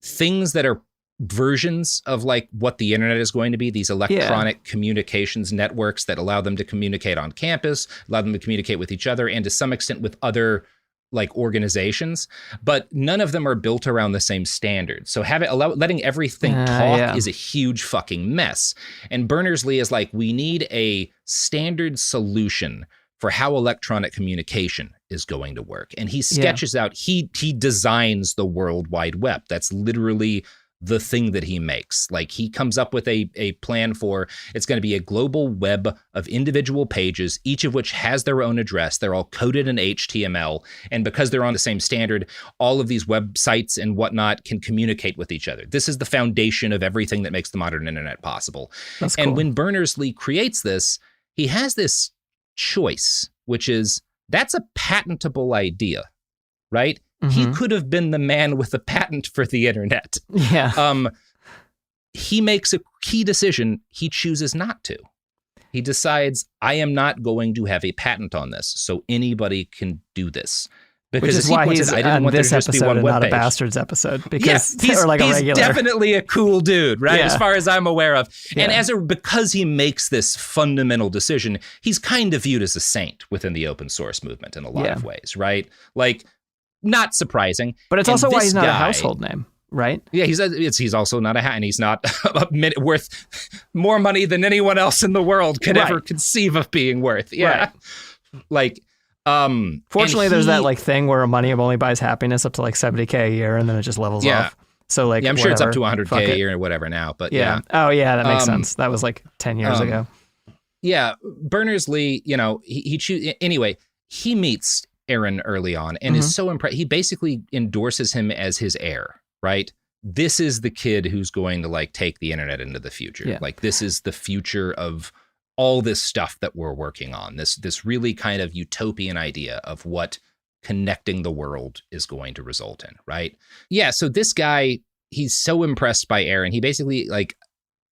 things that are versions of like what the internet is going to be, these electronic communications networks that allow them to communicate on campus, allow them to communicate with each other, and to some extent with other like organizations, but none of them are built around the same standards. So letting everything talk is a huge fucking mess. And Berners-Lee is like, we need a standard solution for how electronic communication is going to work. And he sketches out, he designs the World Wide Web. That's literally the thing that he makes. Like he comes up with a plan for, it's going to be a global web of individual pages, each of which has their own address. They're all coded in HTML. And because they're on the same standard, all of these websites and whatnot can communicate with each other. This is the foundation of everything that makes the modern internet possible. That's and cool. When Berners-Lee creates this, he has this choice, which is, that's a patentable idea, right? He could have been the man with the patent for the internet. Yeah. He makes a key decision. He chooses not to. He decides, I am not going to have a patent on this, so anybody can do this. Because which is why he's on this episode and not a Bastards episode. Because he's like a regular. Definitely a cool dude, right? Yeah. As far as I'm aware of. Yeah. And because he makes this fundamental decision, he's kind of viewed as a saint within the open source movement in a lot of ways, right? Like, not surprising. But it's also why he's not a household name, right? Yeah, he's also not and he's not worth more money than anyone else in the world could ever conceive of being worth. Yeah. Right. Like, fortunately, there's that like thing where money only buys happiness up to like $70K a year and then it just levels off. So like, I'm sure it's up to $100K a year or whatever now, but Oh yeah, that makes sense. That was like 10 years ago. Yeah. Berners-Lee, anyway, he meets Aaron early on and is so impressed. He basically endorses him as his heir, right? This is the kid who's going to like take the internet into the future. Yeah. Like this is the future of all this stuff that we're working on. This really kind of utopian idea of what connecting the world is going to result in, right? Yeah, so this guy, he's so impressed by Aaron. He basically like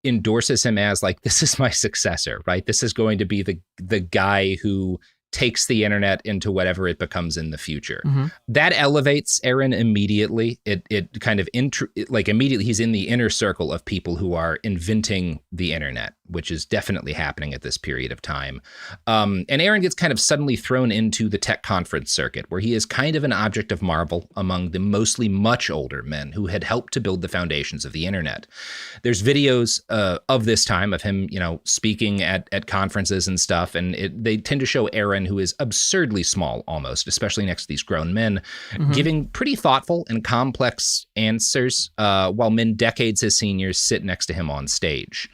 endorses him as like, this is my successor, right? This is going to be the guy who takes the internet into whatever it becomes in the future. That elevates Aaron immediately. It kind of immediately he's in the inner circle of people who are inventing the internet, which is definitely happening at this period of time. And Aaron gets kind of suddenly thrown into the tech conference circuit, where he is kind of an object of marvel among the mostly much older men who had helped to build the foundations of the internet. There's videos of this time of him, speaking at conferences and stuff, and they tend to show Aaron, who is absurdly small almost, especially next to these grown men, giving pretty thoughtful and complex answers, while men decades his seniors sit next to him on stage.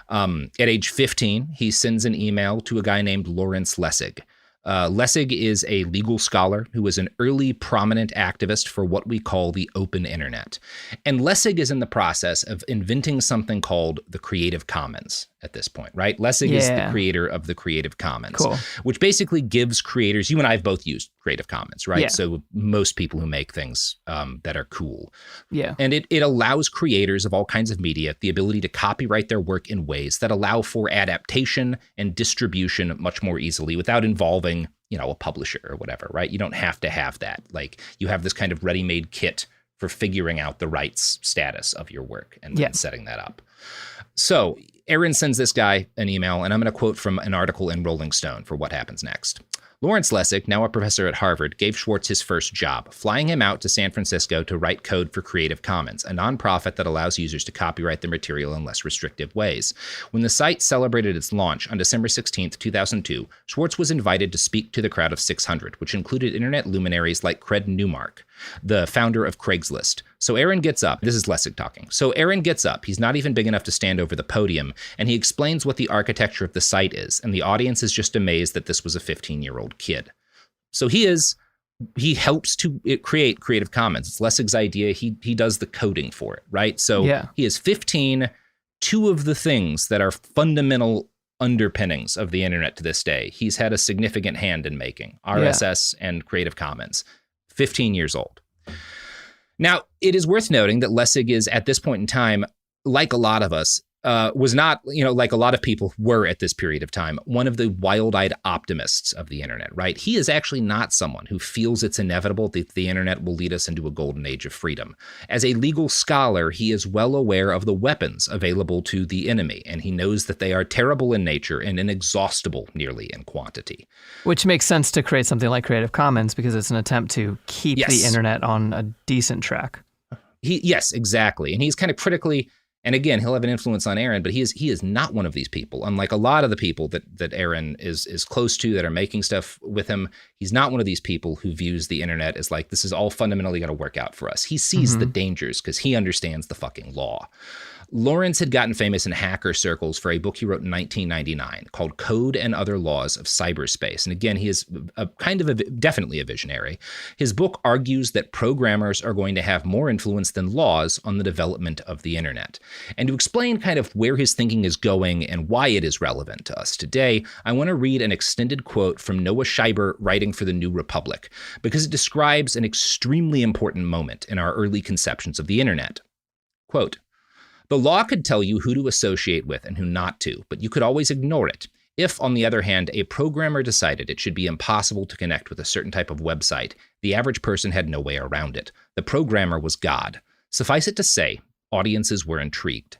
At age 15, he sends an email to a guy named Lawrence Lessig. Lessig is a legal scholar who was an early prominent activist for what we call the open internet. And Lessig is in the process of inventing something called the Creative Commons. at this point, right? Lessig is the creator of the Creative Commons, which basically gives creators, you and I have both used Creative Commons, right? So most people who make things that are cool. And it allows creators of all kinds of media the ability to copyright their work in ways that allow for adaptation and distribution much more easily without involving, a publisher or whatever, right? You don't have to have that. Like, you have this kind of ready-made kit for figuring out the rights status of your work and then setting that up. So Aaron sends this guy an email, and I'm going to quote from an article in Rolling Stone for what happens next. Lawrence Lessig, now a professor at Harvard, gave Swartz his first job, flying him out to San Francisco to write code for Creative Commons, a nonprofit that allows users to copyright their material in less restrictive ways. When the site celebrated its launch on December 16, 2002, Swartz was invited to speak to the crowd of 600, which included internet luminaries like Cred Newmark, the founder of Craigslist. So Aaron gets up. This is Lessig talking. So Aaron gets up. He's not even big enough to stand over the podium, and he explains what the architecture of the site is, and the audience is just amazed that this was a 15-year-old kid. So he helps to create Creative Commons. It's Lessig's idea. He does the coding for it, right? So he is 15. Two of the things that are fundamental underpinnings of the internet to this day, he's had a significant hand in making, RSS and Creative Commons. 15 years old. Now, it is worth noting that Lessig is, at this point in time, like a lot of us, was not, like a lot of people were at this period of time, one of the wild-eyed optimists of the internet, right? He is actually not someone who feels it's inevitable that the internet will lead us into a golden age of freedom. As a legal scholar, he is well aware of the weapons available to the enemy, and he knows that they are terrible in nature and inexhaustible nearly in quantity. Which makes sense to create something like Creative Commons because it's an attempt to keep the internet on a decent track. Yes, exactly. And he's kind of critically... And again, he'll have an influence on Aaron, but he is not one of these people. Unlike a lot of the people that Aaron is close to that are making stuff with him, he's not one of these people who views the internet as like, this is all fundamentally going to work out for us. He sees the dangers because he understands the fucking law. Lawrence had gotten famous in hacker circles for a book he wrote in 1999 called Code and Other Laws of Cyberspace. And again, he is definitely a visionary. His book argues that programmers are going to have more influence than laws on the development of the internet. And to explain kind of where his thinking is going and why it is relevant to us today, I want to read an extended quote from Noah Scheiber writing for the New Republic, because it describes an extremely important moment in our early conceptions of the internet. Quote, "The law could tell you who to associate with and who not to, but you could always ignore it. If, on the other hand, a programmer decided it should be impossible to connect with a certain type of website, the average person had no way around it. The programmer was God. Suffice it to say, audiences were intrigued."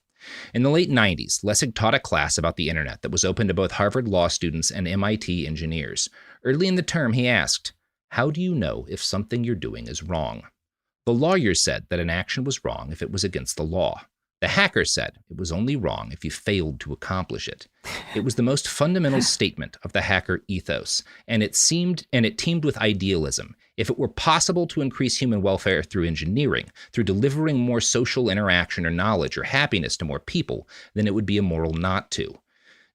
In the late 90s, Lessig taught a class about the internet that was open to both Harvard law students and MIT engineers. Early in the term, he asked, "How do you know if something you're doing is wrong?" The lawyers said that an action was wrong if it was against the law. The hacker said it was only wrong if you failed to accomplish it. It was the most fundamental statement of the hacker ethos, and it teamed with idealism. If it were possible to increase human welfare through engineering, through delivering more social interaction or knowledge or happiness to more people, then it would be immoral not to.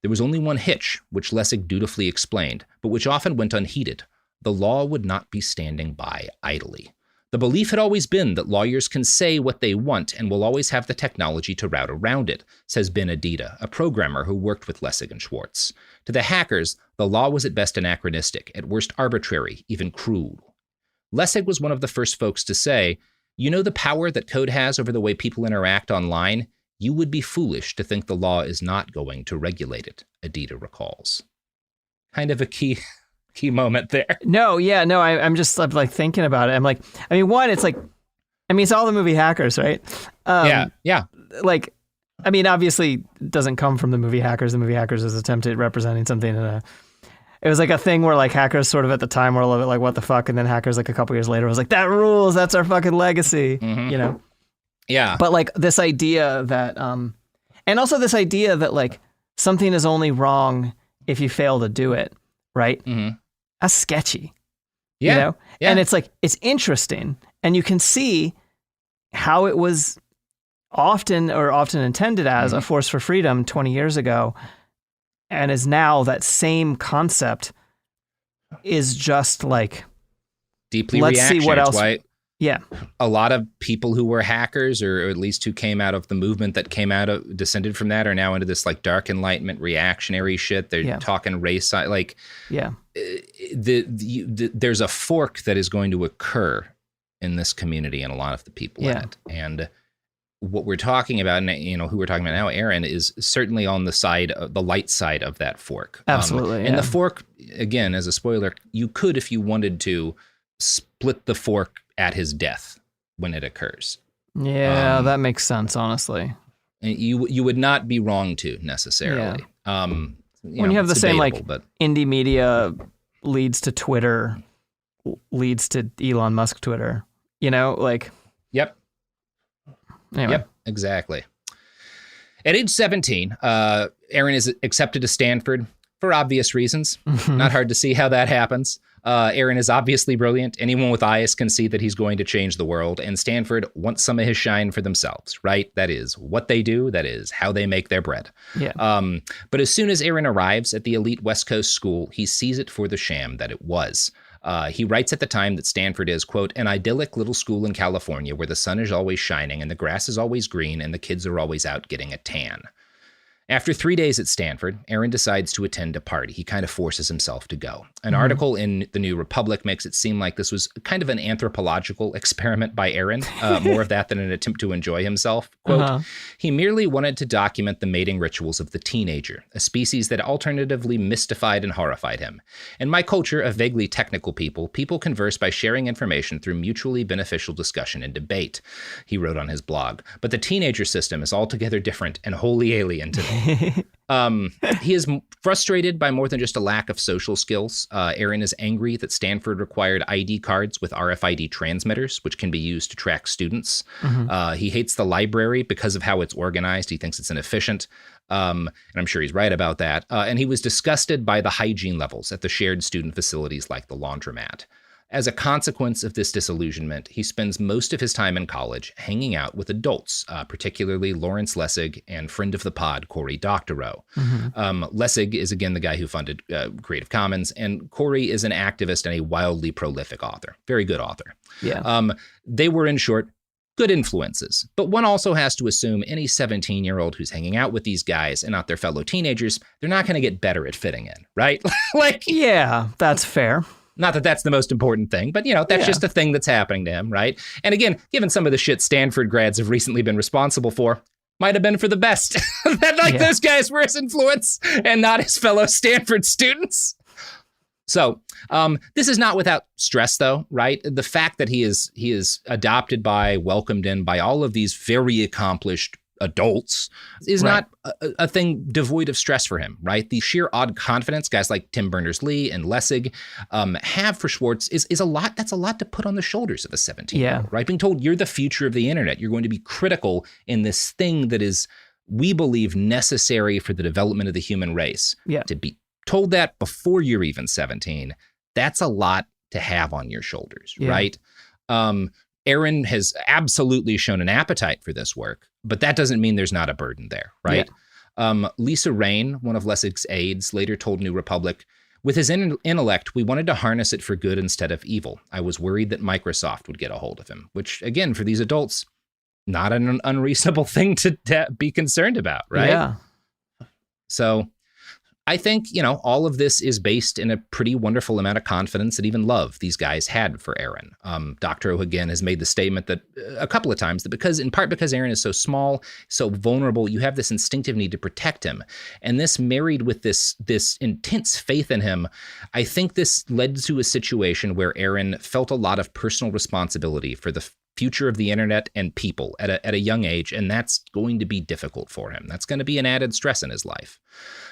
There was only one hitch, which Lessig dutifully explained, but which often went unheeded. The law would not be standing by idly. The belief had always been that lawyers can say what they want and will always have the technology to route around it, says Ben Adida, a programmer who worked with Lessig and Swartz. To the hackers, the law was at best anachronistic, at worst arbitrary, even cruel. Lessig was one of the first folks to say, "You know the power that code has over the way people interact online? You would be foolish to think the law is not going to regulate it," Adida recalls. Kind of a key moment there. I'm just like thinking about it. I'm like, one, it's like, it's all the movie Hackers, right? Yeah. Like, obviously it doesn't come from the movie Hackers. The movie Hackers is attempted representing something it was like a thing where like hackers sort of at the time were a little bit like, what the fuck? And then hackers like a couple years later was like, that rules. That's our fucking legacy, Yeah. But like this idea that, and also this idea that like something is only wrong if you fail to do it, right? Mm-hmm. That's sketchy, Yeah. And it's like, it's interesting. And you can see how it was often intended as a force for freedom 20 years ago. And is now that same concept is just like, deeply let's see what else. Yeah. A lot of people who were hackers, or at least who came out of the movement that descended from that, are now into this like dark enlightenment reactionary shit. They're talking race, like, there's a fork that is going to occur in this community and a lot of the people in it. And what we're talking about, and who we're talking about now, Aaron, is certainly on the light side of that fork. Absolutely. And the fork, again, as a spoiler, you could, if you wanted to, split the fork at his death when it occurs. Yeah, that makes sense, honestly. You would not be wrong to necessarily. Yeah. When you have the same indie media leads to Twitter, leads to Elon Musk Twitter, Yep. Anyway. Yep, exactly. At age 17, Aaron is accepted to Stanford for obvious reasons. Not hard to see how that happens. Aaron is obviously brilliant. Anyone with eyes can see that he's going to change the world, and Stanford wants some of his shine for themselves, right? That is what they do. That is how they make their bread. Yeah. But as soon as Aaron arrives at the elite West Coast school, he sees it for the sham that it was. He writes at the time that Stanford is, quote, an idyllic little school in California where the sun is always shining and the grass is always green and the kids are always out getting a tan. After 3 days at Stanford, Aaron decides to attend a party. He kind of forces himself to go. An article in the New Republic makes it seem like this was kind of an anthropological experiment by Aaron, more of that than an attempt to enjoy himself. Quote, he merely wanted to document the mating rituals of the teenager, a species that alternatively mystified and horrified him. In my culture of vaguely technical people converse by sharing information through mutually beneficial discussion and debate, he wrote on his blog. But the teenager system is altogether different and wholly alien to me. He is frustrated by more than just a lack of social skills. Aaron is angry that Stanford required ID cards with RFID transmitters, which can be used to track students. He hates the library because of how it's organized. He thinks it's inefficient. And I'm sure he's right about that. And he was disgusted by the hygiene levels at the shared student facilities like the laundromat. As a consequence of this disillusionment, he spends most of his time in college hanging out with adults, particularly Lawrence Lessig and friend of the pod, Cory Doctorow. Lessig is, again, the guy who funded Creative Commons, and Cory is an activist and a wildly prolific author. Very good author. Yeah. They were, in short, good influences. But one also has to assume any 17-year-old who's hanging out with these guys and not their fellow teenagers, they're not going to get better at fitting in, right? Yeah, that's fair. Not that that's the most important thing, but, that's just a thing that's happening to him, right? And again, given some of the shit Stanford grads have recently been responsible for, might have been for the best that those guys were his influence and not his fellow Stanford students. So this is not without stress, though, right? The fact that he is adopted by, welcomed in by all of these very accomplished adults is not a thing devoid of stress for him, right? The sheer odd confidence guys like Tim Berners-Lee and Lessig have for Swartz is a lot. That's a lot to put on the shoulders of a 17-year-old, right? Being told you're the future of the internet. You're going to be critical in this thing that is, we believe, necessary for the development of the human race. Yeah. To be told that before you're even 17, that's a lot to have on your shoulders, right? Aaron has absolutely shown an appetite for this work, but that doesn't mean there's not a burden there, right? Lisa Rain, one of Lessig's aides, later told New Republic, with his intellect, we wanted to harness it for good instead of evil. I was worried that Microsoft would get a hold of him, which, again, for these adults, not an unreasonable thing to be concerned about, right? Yeah. So I think, all of this is based in a pretty wonderful amount of confidence and even love these guys had for Aaron. Doctorow, again, has made the statement that a couple of times that in part because Aaron is so small, so vulnerable, you have this instinctive need to protect him. And this married with this intense faith in him, I think this led to a situation where Aaron felt a lot of personal responsibility for the future of the internet and people at a young age, and that's going to be difficult for him. That's going to be an added stress in his life.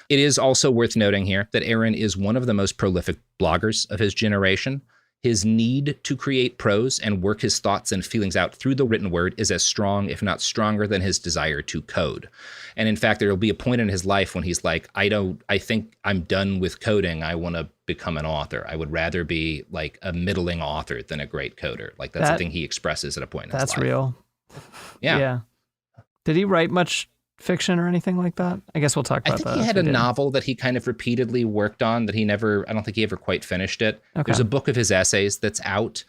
It is also worth noting here that Aaron is one of the most prolific bloggers of his generation. His need to create prose and work his thoughts and feelings out through the written word is as strong, if not stronger, than his desire to code. And in fact, there will be a point in his life when he's like, I think I'm done with coding. I want to become an author. I would rather be like a middling author than a great coder. Like that's something he expresses at a point in his life. That's real. Yeah. Did he write much fiction or anything like that? I guess we'll talk about that. I think he had a novel that he kind of repeatedly worked on that I don't think he ever quite finished it. Okay. There's a book of his essays that's out.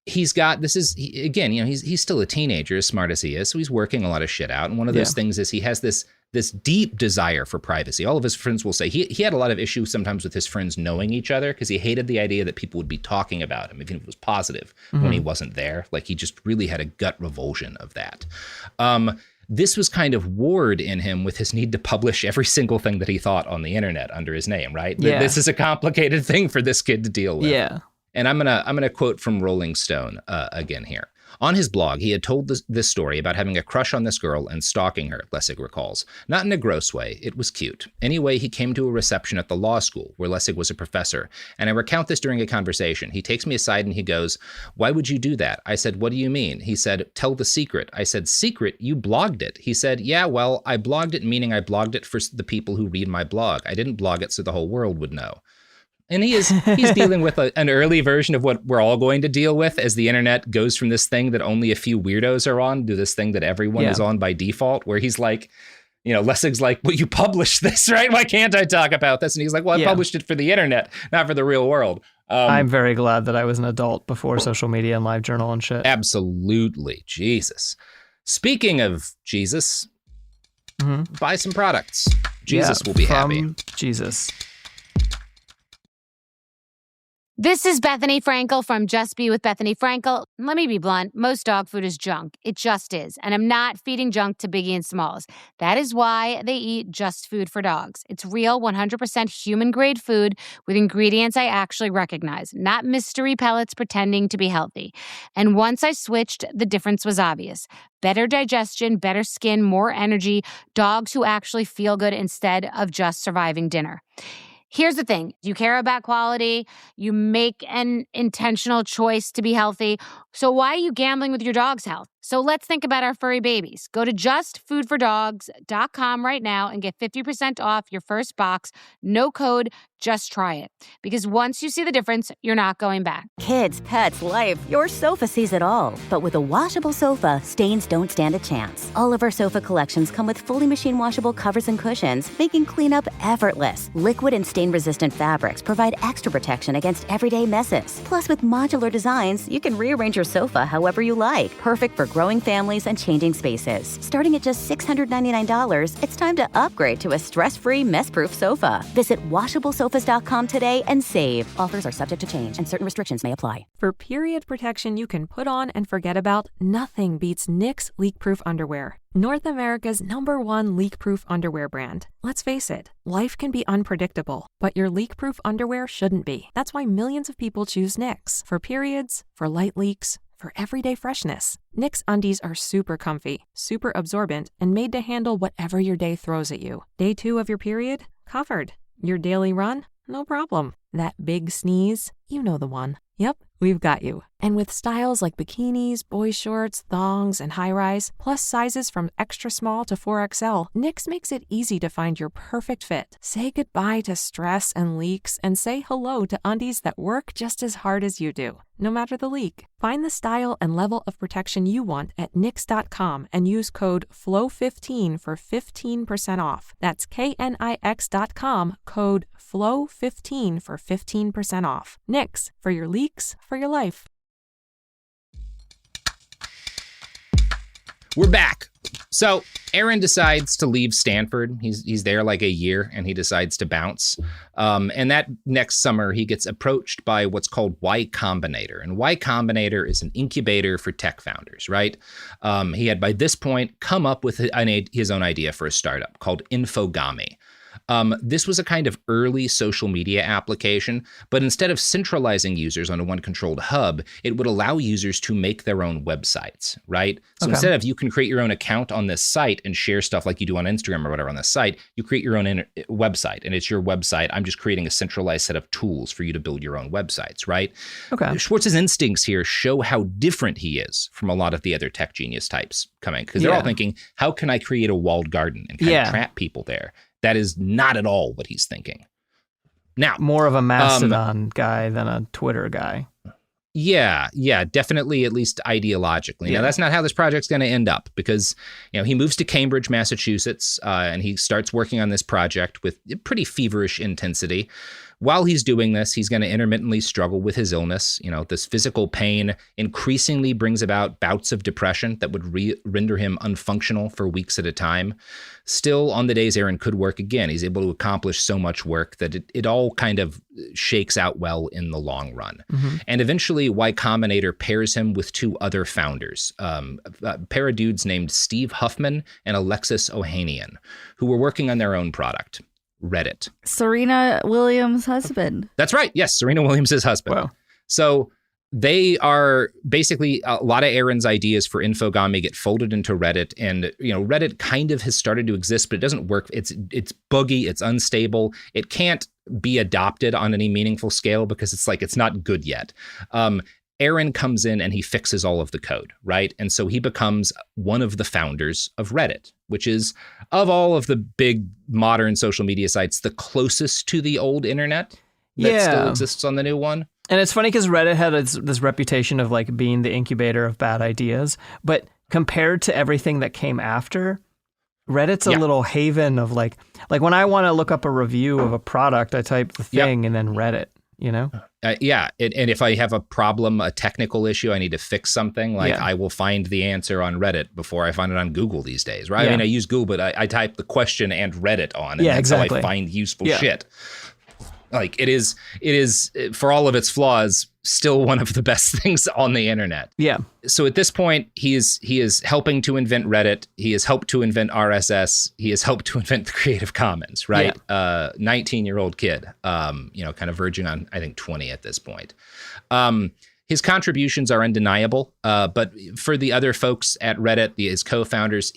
he's got, again, he's still a teenager, as smart as he is. So he's working a lot of shit out. And one of those things is he has this deep desire for privacy. All of his friends will say he had a lot of issues sometimes with his friends knowing each other because he hated the idea that people would be talking about him, even if it was positive, when he wasn't there. Like, he just really had a gut revulsion of that. This was kind of warred in him with his need to publish every single thing that he thought on the internet under his name, right? Yeah. This is a complicated thing for this kid to deal with. Yeah. And I'm gonna quote from Rolling Stone again here. On his blog, he had told this story about having a crush on this girl and stalking her, Lessig recalls. Not in a gross way. It was cute. Anyway, he came to a reception at the law school, where Lessig was a professor, and I recount this during a conversation. He takes me aside and he goes, "Why would you do that?" I said, "What do you mean?" He said, "Tell the secret." I said, "Secret? You blogged it." He said, "Yeah, well, I blogged it, meaning I blogged it for the people who read my blog. I didn't blog it so the whole world would know." And he's dealing with an early version of what we're all going to deal with as the internet goes from this thing that only a few weirdos are on to this thing that everyone is on by default, where he's like, Lessig's like, "Well, you published this, right? Why can't I talk about this?" And he's like, "Well, I published it for the internet, not for the real world." I'm very glad that I was an adult before social media and LiveJournal and shit. Absolutely. Jesus. Speaking of Jesus, buy some products. Jesus will be happy. Jesus. This is Bethany Frankel from Just Be with Bethany Frankel. Let me be blunt. Most dog food is junk. It just is. And I'm not feeding junk to Biggie and Smalls. That is why they eat Just Food for Dogs. It's real, 100% human-grade food with ingredients I actually recognize, not mystery pellets pretending to be healthy. And once I switched, the difference was obvious. Better digestion, better skin, more energy, dogs who actually feel good instead of just surviving dinner. Here's the thing. You care about quality. You make an intentional choice to be healthy. So why are you gambling with your dog's health? So let's think about our furry babies. Go to justfoodfordogs.com right now and get 50% off your first box. No code, just try it. Because once you see the difference, you're not going back. Kids, pets, life, your sofa sees it all. But with a washable sofa, stains don't stand a chance. All of our sofa collections come with fully machine washable covers and cushions, making cleanup effortless. Liquid and stain-resistant fabrics provide extra protection against everyday messes. Plus, with modular designs, you can rearrange your sofa however you like. Perfect for growing families and changing spaces. Starting at just $699, it's time to upgrade to a stress-free, mess-proof sofa. Visit washablesofas.com today and save. Offers are subject to change and certain restrictions may apply. For period protection you can put on and forget about, nothing beats Knix leak-proof underwear. North America's #1 leak-proof underwear brand. Let's face it, life can be unpredictable, but your leak-proof underwear shouldn't be. That's why millions of people choose Knix. For periods, for light leaks, for everyday freshness. Knix undies are super comfy, super absorbent, and made to handle whatever your day throws at you. Day 2 of your period? Covered. Your daily run? No problem. That big sneeze? You know the one. Yep, we've got you. And with styles like bikinis, boy shorts, thongs, and high-rise, plus sizes from extra small to 4XL, Knix makes it easy to find your perfect fit. Say goodbye to stress and leaks and say hello to undies that work just as hard as you do, no matter the leak. Find the style and level of protection you want at Knix.com and use code FLOW15 for 15% off. That's KNIX.com, code FLOW15 for 15% off. Knix, for your leaks, for your life. We're back. So Aaron decides to leave Stanford. He's there like a year and he decides to bounce. And that next summer, he gets approached by what's called Y Combinator. And Y Combinator is an incubator for tech founders, right? He had by this point come up with his own idea for a startup called Infogami. This was a kind of early social media application, but instead of centralizing users on one controlled hub, it would allow users to make their own websites, right? So instead of you can create your own account on this site and share stuff like you do on Instagram or whatever on this site, you create your own website and it's your website. I'm just creating a centralized set of tools for you to build your own websites, right? Okay. Schwartz's instincts here show how different he is from a lot of the other tech genius types coming, because they're all thinking, how can I create a walled garden and kind of trap people there? That is not at all what he's thinking. Now, more of a Mastodon guy than a Twitter guy. Yeah, definitely, at least ideologically. Now, that's not how this project's going to end up, because he moves to Cambridge, Massachusetts, and he starts working on this project with pretty feverish intensity. while he's doing this, he's going to intermittently struggle with his illness. This physical pain increasingly brings about bouts of depression that would render him unfunctional for weeks at a time. Still, on the days Aaron could work again, he's able to accomplish so much work that it all kind of shakes out well in the long run. Mm-hmm. And eventually, Y Combinator pairs him with two other founders, a pair of dudes named Steve Huffman and Alexis Ohanian, who were working on their own product, Reddit. Serena Williams' husband. That's right. Yes, Serena Williams' husband. Wow. So they are basically a lot of Aaron's ideas for Infogami get folded into Reddit, and Reddit kind of has started to exist, but it doesn't work. It's buggy. It's unstable. It can't be adopted on any meaningful scale because it's not good yet. Aaron comes in and he fixes all of the code, right? And so he becomes one of the founders of Reddit, which is, of all of the big modern social media sites, the closest to the old internet that still exists on the new one. And it's funny because Reddit had this reputation of being the incubator of bad ideas, but compared to everything that came after, Reddit's a little haven of like when I want to look up a review of a product, I type the thing and then Reddit. And if I have a problem, a technical issue, I need to fix something, I will find the answer on Reddit before I find it on Google these days, right? I use Google, but I type the question and Reddit on, and that's how I find useful shit. It is, for all of its flaws, still one of the best things on the internet. Yeah. So at this point, he is helping to invent Reddit. He has helped to invent RSS. He has helped to invent the Creative Commons, right? 19-year-old kid, kind of verging on, I think, 20 at this point. His contributions are undeniable, but for the other folks at Reddit, his co-founders,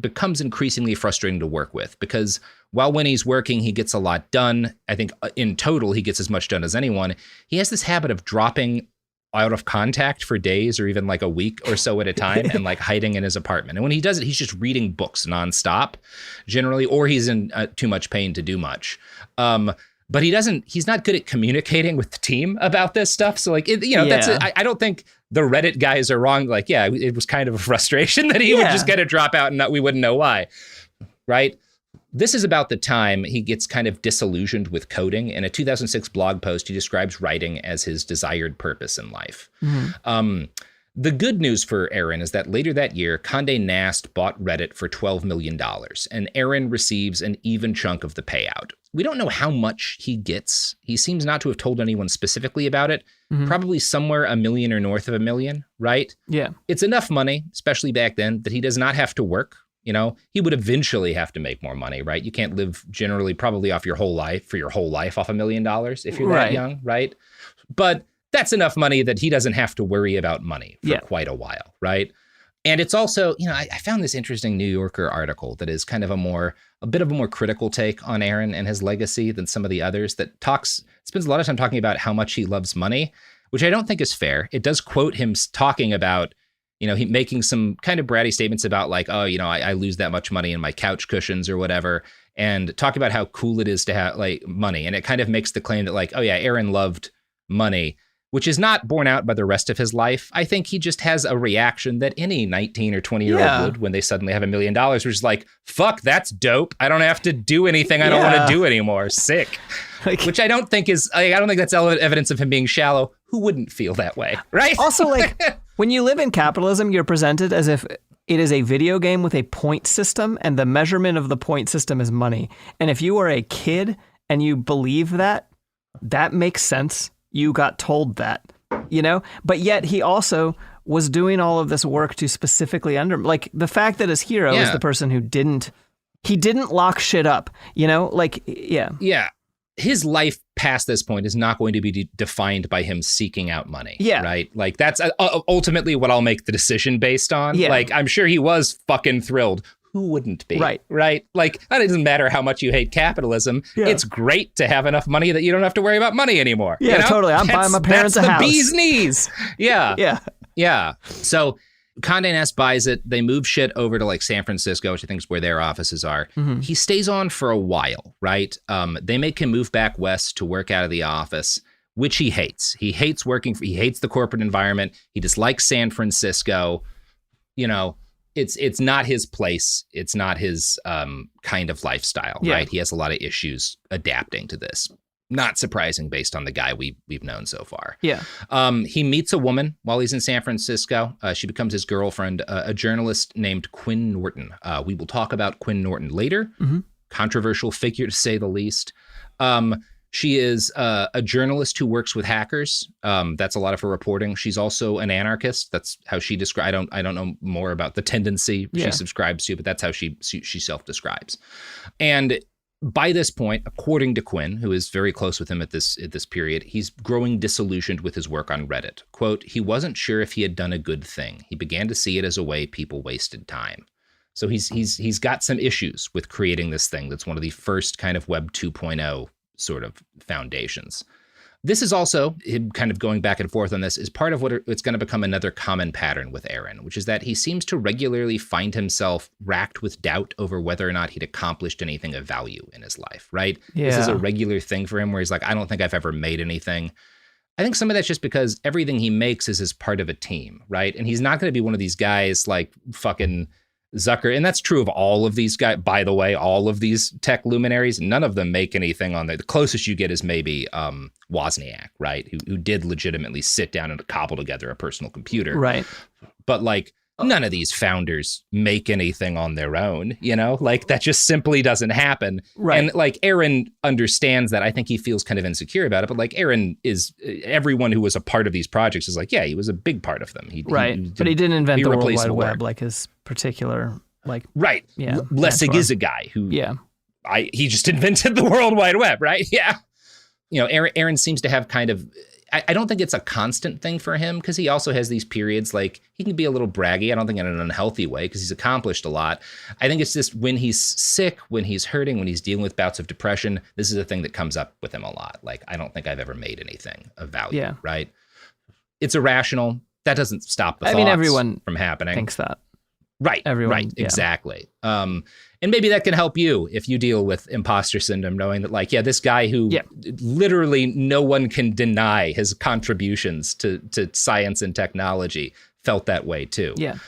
becomes increasingly frustrating to work with because while when he's working, he gets a lot done. I think in total, he gets as much done as anyone. He has this habit of dropping out of contact for days or even a week or so at a time and hiding in his apartment. And when he does it, he's just reading books nonstop, generally, or he's in too much pain to do much. But he's not good at communicating with the team about this stuff. So I don't think the Reddit guys are wrong. It was kind of a frustration that he would just get a drop out and we wouldn't know why. Right. This is about the time he gets kind of disillusioned with coding. In a 2006 blog post, he describes writing as his desired purpose in life. Mm-hmm. The good news for Aaron is that later that year, Condé Nast bought Reddit for $12 million, and Aaron receives an even chunk of the payout. We don't know how much he gets. He seems not to have told anyone specifically about it. Mm-hmm. Probably somewhere $1 million or north of $1 million, right? Yeah. It's enough money, especially back then, that he does not have to work. He would eventually have to make more money, right? You can't live generally probably off your whole life off $1 million if you're that young, right? But that's enough money that he doesn't have to worry about money for quite a while, right? And it's also, I found this interesting New Yorker article that is kind of a bit of a more critical take on Aaron and his legacy than some of the others that spends a lot of time talking about how much he loves money, which I don't think is fair. It does quote him talking about, he making some kind of bratty statements about I lose that much money in my couch cushions or whatever, and talk about how cool it is to have money. And it kind of makes the claim that Aaron loved money, which is not borne out by the rest of his life. I think he just has a reaction that any 19 or 20-year-old would when they suddenly have $1 million, which is fuck, that's dope. I don't have to do anything I don't want to do anymore. Sick. Which I don't think that's evidence of him being shallow. Who wouldn't feel that way, right? Also, when you live in capitalism, you're presented as if it is a video game with a point system, and the measurement of the point system is money. And if you are a kid and you believe that makes sense. You got told that, but yet he also was doing all of this work to specifically the fact that his hero is the person who didn't lock shit up, Yeah. His life past this point is not going to be defined by him seeking out money. Yeah. Right. That's ultimately what I'll make the decision based on. Yeah. I'm sure he was fucking thrilled. Who wouldn't be? Right. It doesn't matter how much you hate capitalism. Yeah. It's great to have enough money that you don't have to worry about money anymore. Yeah, totally. I'm buying my parents a house. That's the bee's knees. Yeah. Yeah. So Condé Nast buys it. They move shit over to San Francisco, which I think is where their offices are. Mm-hmm. He stays on for a while, right? They make him move back west to work out of the office, which he hates. He hates he hates the corporate environment. He dislikes San Francisco. It's not his place. It's not his kind of lifestyle, right? He has a lot of issues adapting to this. Not surprising based on the guy we've known so far. Yeah. He meets a woman while he's in San Francisco. She becomes his girlfriend, a journalist named Quinn Norton. We will talk about Quinn Norton later. Mm-hmm. Controversial figure, to say the least. She is a journalist who works with hackers. That's a lot of her reporting. She's also an anarchist. That's how she describes. I don't know more about the tendency she subscribes to, but that's how she self-describes. And by this point, according to Quinn, who is very close with him at this period, he's growing disillusioned with his work on Reddit. Quote, he wasn't sure if he had done a good thing. He began to see it as a way people wasted time. So he's got some issues with creating this thing that's one of the first kind of Web 2.0 sort of foundations. This is also him kind of going back and forth on this is part of what it's going to become another common pattern with Aaron, which is that he seems to regularly find himself racked with doubt over whether or not he'd accomplished anything of value in his life, right? Yeah. This is a regular thing for him where he's like, I don't think I've ever made anything. I think some of that's just because everything he makes is as part of a team, right? And he's not going to be one of these guys like fucking Zucker, and that's true of all of these guys, by the way, all of these tech luminaries, none of them make anything on there. The closest you get is maybe Wozniak, right? Who did legitimately sit down and cobble together a personal computer. Right. But like none of these founders make anything on their own, you know, like that just simply doesn't happen. Right. And like Aaron understands that. I think he feels kind of insecure about it, but like Aaron is, everyone who was a part of these projects is like, yeah, he was a big part of them. But he didn't invent the World Wide Web like his particular, like. Right. Yeah. Lessig is a guy who, he just invented the World Wide Web, right? Yeah. You know, Aaron seems to have kind of, I don't think it's a constant thing for him because he also has these periods like he can be a little braggy. I don't think in an unhealthy way because he's accomplished a lot. I think it's just when he's sick, when he's hurting, when he's dealing with bouts of depression, this is a thing that comes up with him a lot. Like, I don't think I've ever made anything of value, right? It's irrational. That doesn't stop the thoughts everyone from happening. Thinks that. Right, exactly. And maybe that can help you if you deal with imposter syndrome, knowing that like, this guy who literally no one can deny his contributions to science and technology felt that way too. Yeah.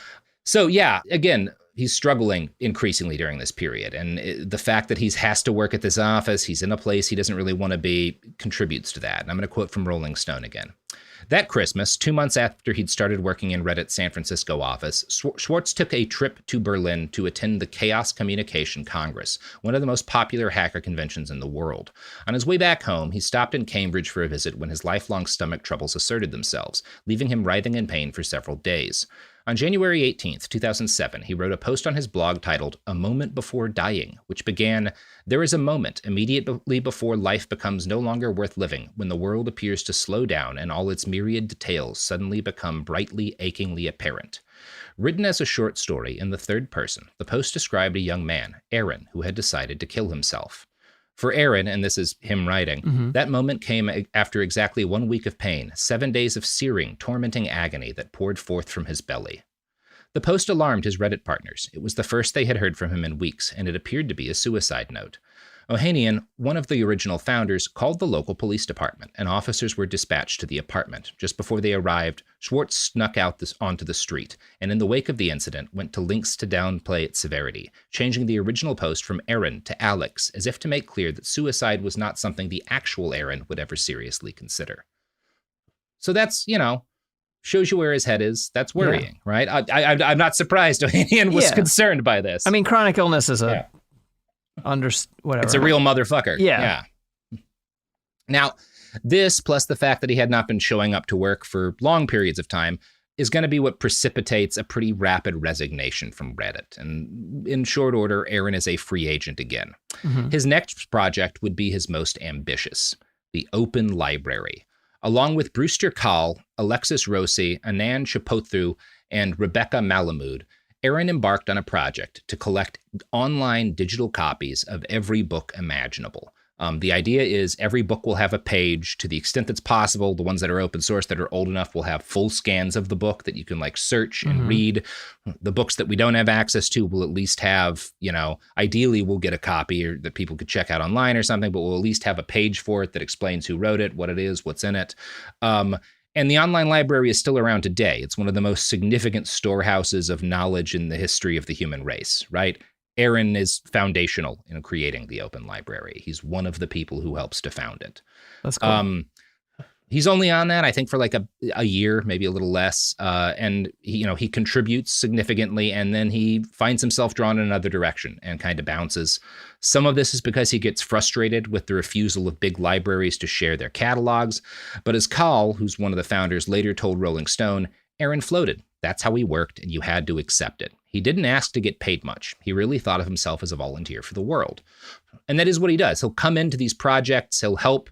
So again, he's struggling increasingly during this period. And the fact that he has to work at this office, he's in a place he doesn't really want to be, contributes to that. And I'm going to quote from Rolling Stone again. That Christmas, 2 months after he'd started working in Reddit's San Francisco office, Swartz took a trip to Berlin to attend the Chaos Communication Congress, one of the most popular hacker conventions in the world. On his way back home, he stopped in Cambridge for a visit when his lifelong stomach troubles asserted themselves, leaving him writhing in pain for several days. On January 18th, 2007, he wrote a post on his blog titled A Moment Before Dying, which began, there is a moment immediately before life becomes no longer worth living, when the world appears to slow down and all its myriad details suddenly become brightly, achingly apparent. Written as a short story in the third person, the post described a young man, Aaron, who had decided to kill himself. For Aaron, and this is him writing, that moment came after exactly 1 week of pain, 7 days of searing, tormenting agony that poured forth from his belly. The post alarmed his Reddit partners. It was the first they had heard from him in weeks, and it appeared to be a suicide note. Ohanian, one of the original founders, called the local police department, and officers were dispatched to the apartment. Just before they arrived, Swartz snuck out onto the street, and in the wake of the incident, went to lengths to downplay its severity, changing the original post from Aaron to Alex, as if to make clear that suicide was not something the actual Aaron would ever seriously consider. So that's, shows you where his head is. That's worrying, right? I'm not surprised Ohanian was concerned by this. I mean, chronic illness is a... whatever. It's a real motherfucker. Yeah. Now, this plus the fact that he had not been showing up to work for long periods of time is going to be what precipitates a pretty rapid resignation from Reddit. And in short order, Aaron is a free agent again. His next project would be his most ambitious, the Open Library. Along with Brewster Kahl, Alexis Rossi, Anand Chapothu, and Rebecca Malamud, Aaron embarked on a project to collect online digital copies of every book imaginable. The idea is every book will have a page to the extent that's possible. The ones that are open source that are old enough will have full scans of the book that you can like search and read. The books that we don't have access to will at least have, ideally we'll get a copy or that people could check out online or something, but we'll at least have a page for it that explains who wrote it, what it is, what's in it. And the online library is still around today. It's one of the most significant storehouses of knowledge in the history of the human race, right? Aaron is foundational in creating the Open Library. He's one of the people who helps to found it. That's cool. He's only on that, I think, for like a year, maybe a little less. And he contributes significantly, and then he finds himself drawn in another direction and kind of bounces. Some of this is because he gets frustrated with the refusal of big libraries to share their catalogs. But as Call, who's one of the founders, later told Rolling Stone, Aaron floated. That's how he worked, and you had to accept it. He didn't ask to get paid much. He really thought of himself as a volunteer for the world. And that is what he does. He'll come into these projects. He'll help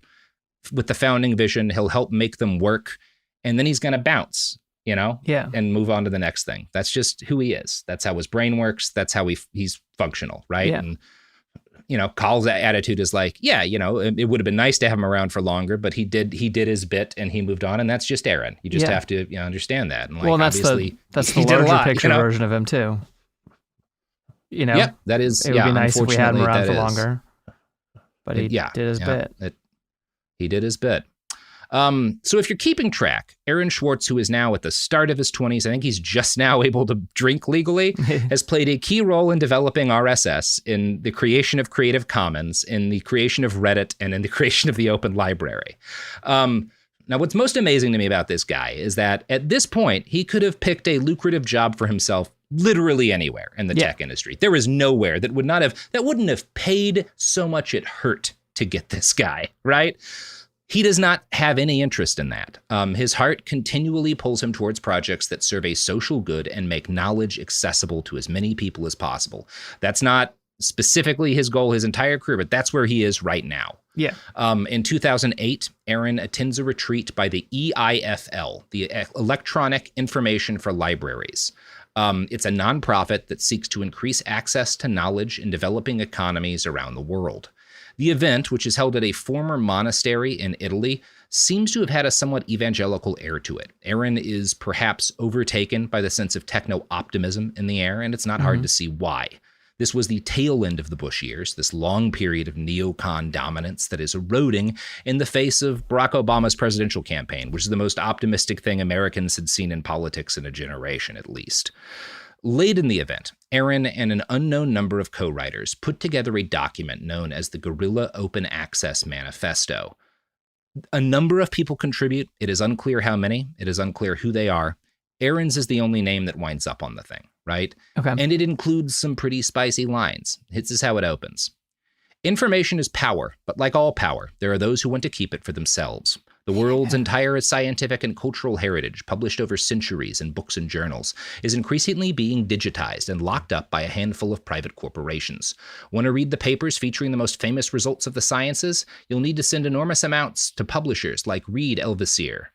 with the founding vision. He'll help make them work. And then he's going to bounce, and move on to the next thing. That's just who he is. That's how his brain works. That's how he's functional, right? Yeah. And, Call's attitude is like, it would have been nice to have him around for longer, but he did his bit and he moved on. And that's just Aaron. You just have to understand that. And that's the larger picture version of him too. Yeah, that is. It would be nice if we had him around for longer. But he did his bit. He did his bit. So if you're keeping track, Aaron Swartz, who is now at the start of his 20s, I think he's just now able to drink legally, has played a key role in developing RSS, in the creation of Creative Commons, in the creation of Reddit, and in the creation of the Open Library. Now, what's most amazing to me about this guy is that at this point, he could have picked a lucrative job for himself literally anywhere in the tech industry. There is nowhere that wouldn't have paid so much it hurt to get this guy, right? He does not have any interest in that. His heart continually pulls him towards projects that serve a social good and make knowledge accessible to as many people as possible. That's not specifically his goal his entire career, but that's where he is right now. Yeah. In 2008, Aaron attends a retreat by the EIFL, the Electronic Information for Libraries. It's a nonprofit that seeks to increase access to knowledge in developing economies around the world. The event, which is held at a former monastery in Italy, seems to have had a somewhat evangelical air to it. Aaron is perhaps overtaken by the sense of techno-optimism in the air, and it's not hard to see why. This was the tail end of the Bush years, this long period of neocon dominance that is eroding in the face of Barack Obama's presidential campaign, which is the most optimistic thing Americans had seen in politics in a generation, at least. Late in the event, Aaron and an unknown number of co-writers put together a document known as the Guerrilla Open Access Manifesto. A number of people contribute. It is unclear how many. It is unclear who they are. Aaron's is the only name that winds up on the thing, right? Okay. And it includes some pretty spicy lines. This is how it opens. Information is power, but like all power, there are those who want to keep it for themselves. The world's entire scientific and cultural heritage, published over centuries in books and journals, is increasingly being digitized and locked up by a handful of private corporations. Want to read the papers featuring the most famous results of the sciences? You'll need to send enormous amounts to publishers like Reed Elsevier.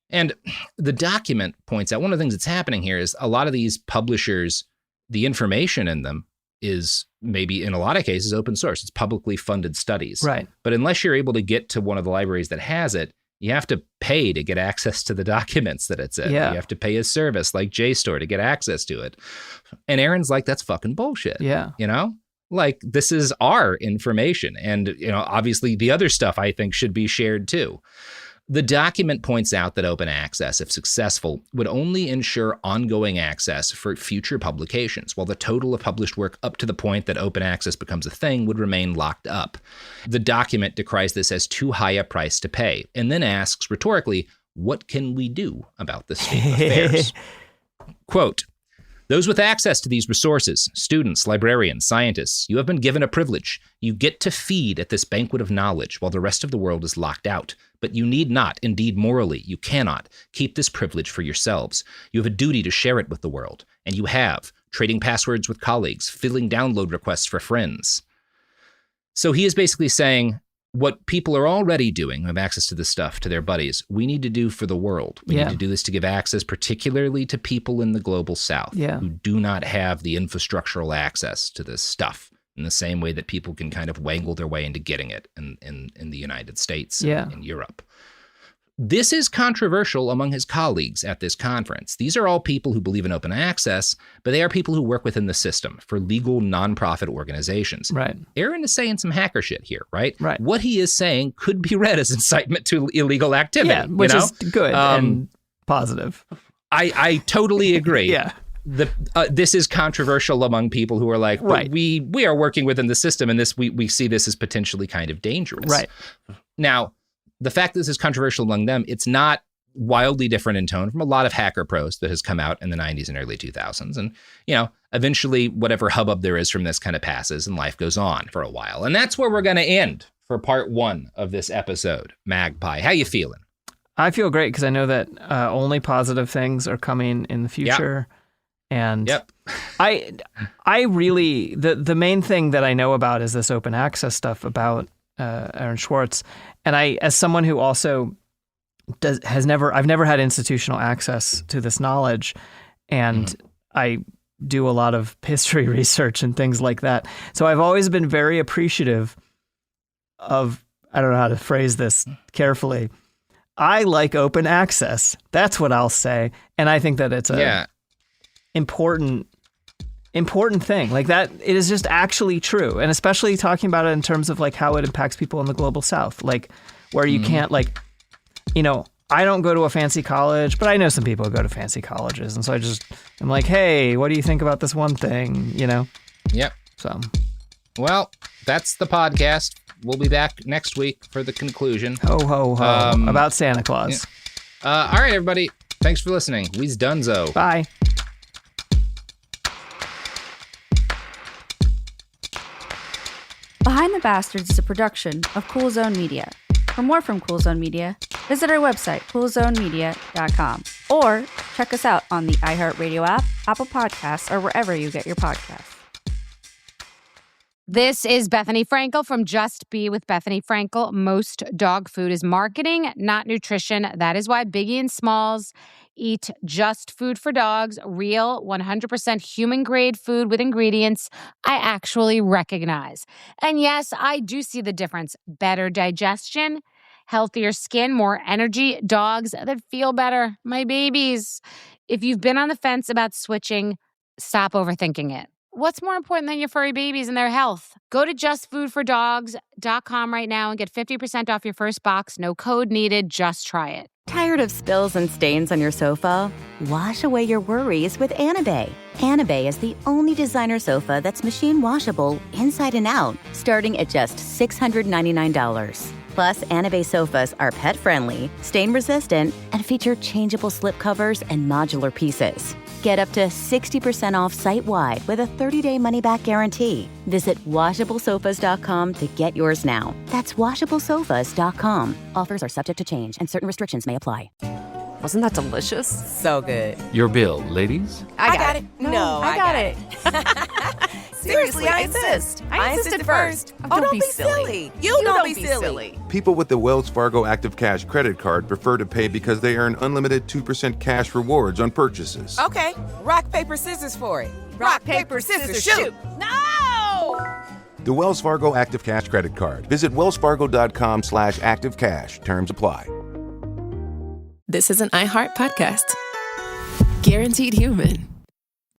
And the document points out one of the things that's happening here is a lot of these publishers, the information in them is maybe in a lot of cases open source. It's publicly funded studies. Right. But unless you're able to get to one of the libraries that has it, you have to pay to get access to the documents that it's in. Yeah. You have to pay a service like JSTOR to get access to it. And Aaron's like, that's fucking bullshit. Yeah. Like, this is our information. And, obviously the other stuff I think should be shared too. The document points out that open access, if successful, would only ensure ongoing access for future publications, while the total of published work up to the point that open access becomes a thing would remain locked up. The document decries this as too high a price to pay, and then asks rhetorically, what can we do about this state of affairs? Quote, those with access to these resources, students, librarians, scientists, you have been given a privilege. You get to feed at this banquet of knowledge while the rest of the world is locked out. But you need not, indeed morally, you cannot, keep this privilege for yourselves. You have a duty to share it with the world. And you have, trading passwords with colleagues, filling download requests for friends. So he is basically saying, what people are already doing, who have access to this stuff, to their buddies, we need to do for the world. We need to do this to give access particularly to people in the global south who do not have the infrastructural access to this stuff in the same way that people can kind of wangle their way into getting it in the United States and in Europe. This is controversial among his colleagues at this conference. These are all people who believe in open access, but they are people who work within the system for legal nonprofit organizations. Right. Aaron is saying some hacker shit here, right? Right. What he is saying could be read as incitement to illegal activity. Yeah, which is good and positive. I totally agree. Yeah. this is controversial among people who are like, right. we are working within the system, and this we see this as potentially kind of dangerous. Right. Now, the fact that this is controversial among them, it's not wildly different in tone from a lot of hacker prose that has come out in the 90s and early 2000s. And, eventually whatever hubbub there is from this kind of passes and life goes on for a while. And that's where we're going to end for part 1 of this episode. Magpie, how you feeling? I feel great because I know that only positive things are coming in the future. Yep. And I really, the main thing that I know about is this open access stuff about Aaron Swartz. And I, as someone who also I've never had institutional access to this knowledge, and I do a lot of history research and things like that. So I've always been very appreciative of, I don't know how to phrase this carefully. I like open access. That's what I'll say. And I think that it's a important thing. Like that, it is just actually true. And especially talking about it in terms of like how it impacts people in the global South, like where you can't I don't go to a fancy college, but I know some people who go to fancy colleges. And so I'm like, hey, what do you think about this one thing? Yep. So, well, that's the podcast. We'll be back next week for the conclusion. Ho, ho, ho. About Santa Claus. Yeah. All right, everybody. Thanks for listening. We's donezo. Bye. Behind the Bastards is a production of Cool Zone Media. For more from Cool Zone Media, visit our website, coolzonemedia.com, or check us out on the iHeartRadio app, Apple Podcasts, or wherever you get your podcasts. This is Bethany Frankel from Just Be with Bethany Frankel. Most dog food is marketing, not nutrition. That is why Biggie and Smalls eat just food for dogs, real 100% human-grade food with ingredients I actually recognize. And yes, I do see the difference. Better digestion, healthier skin, more energy, dogs that feel better, my babies. If you've been on the fence about switching, stop overthinking it. What's more important than your furry babies and their health? Go to justfoodfordogs.com right now and get 50% off your first box. No code needed. Just try it. Tired of spills and stains on your sofa? Wash away your worries with Anabay. Anabay is the only designer sofa that's machine washable inside and out, starting at just $699. Plus, Anabay sofas are pet-friendly, stain-resistant, and feature changeable slip covers and modular pieces. Get up to 60% off site-wide with a 30-day money-back guarantee. Visit washablesofas.com to get yours now. That's washablesofas.com. Offers are subject to change, and certain restrictions may apply. Wasn't that delicious? So good. Your bill, ladies. I got it. No, I got it. Seriously, I insist. I insisted first. Oh, don't be silly. You don't be silly. People with the Wells Fargo Active Cash credit card prefer to pay because they earn unlimited 2% cash rewards on purchases. Okay, rock, paper, scissors for it. Rock, paper, scissors, shoot. No! The Wells Fargo Active Cash credit card. Visit wellsfargo.com/activecash. Terms apply. This is an iHeart podcast. Guaranteed human.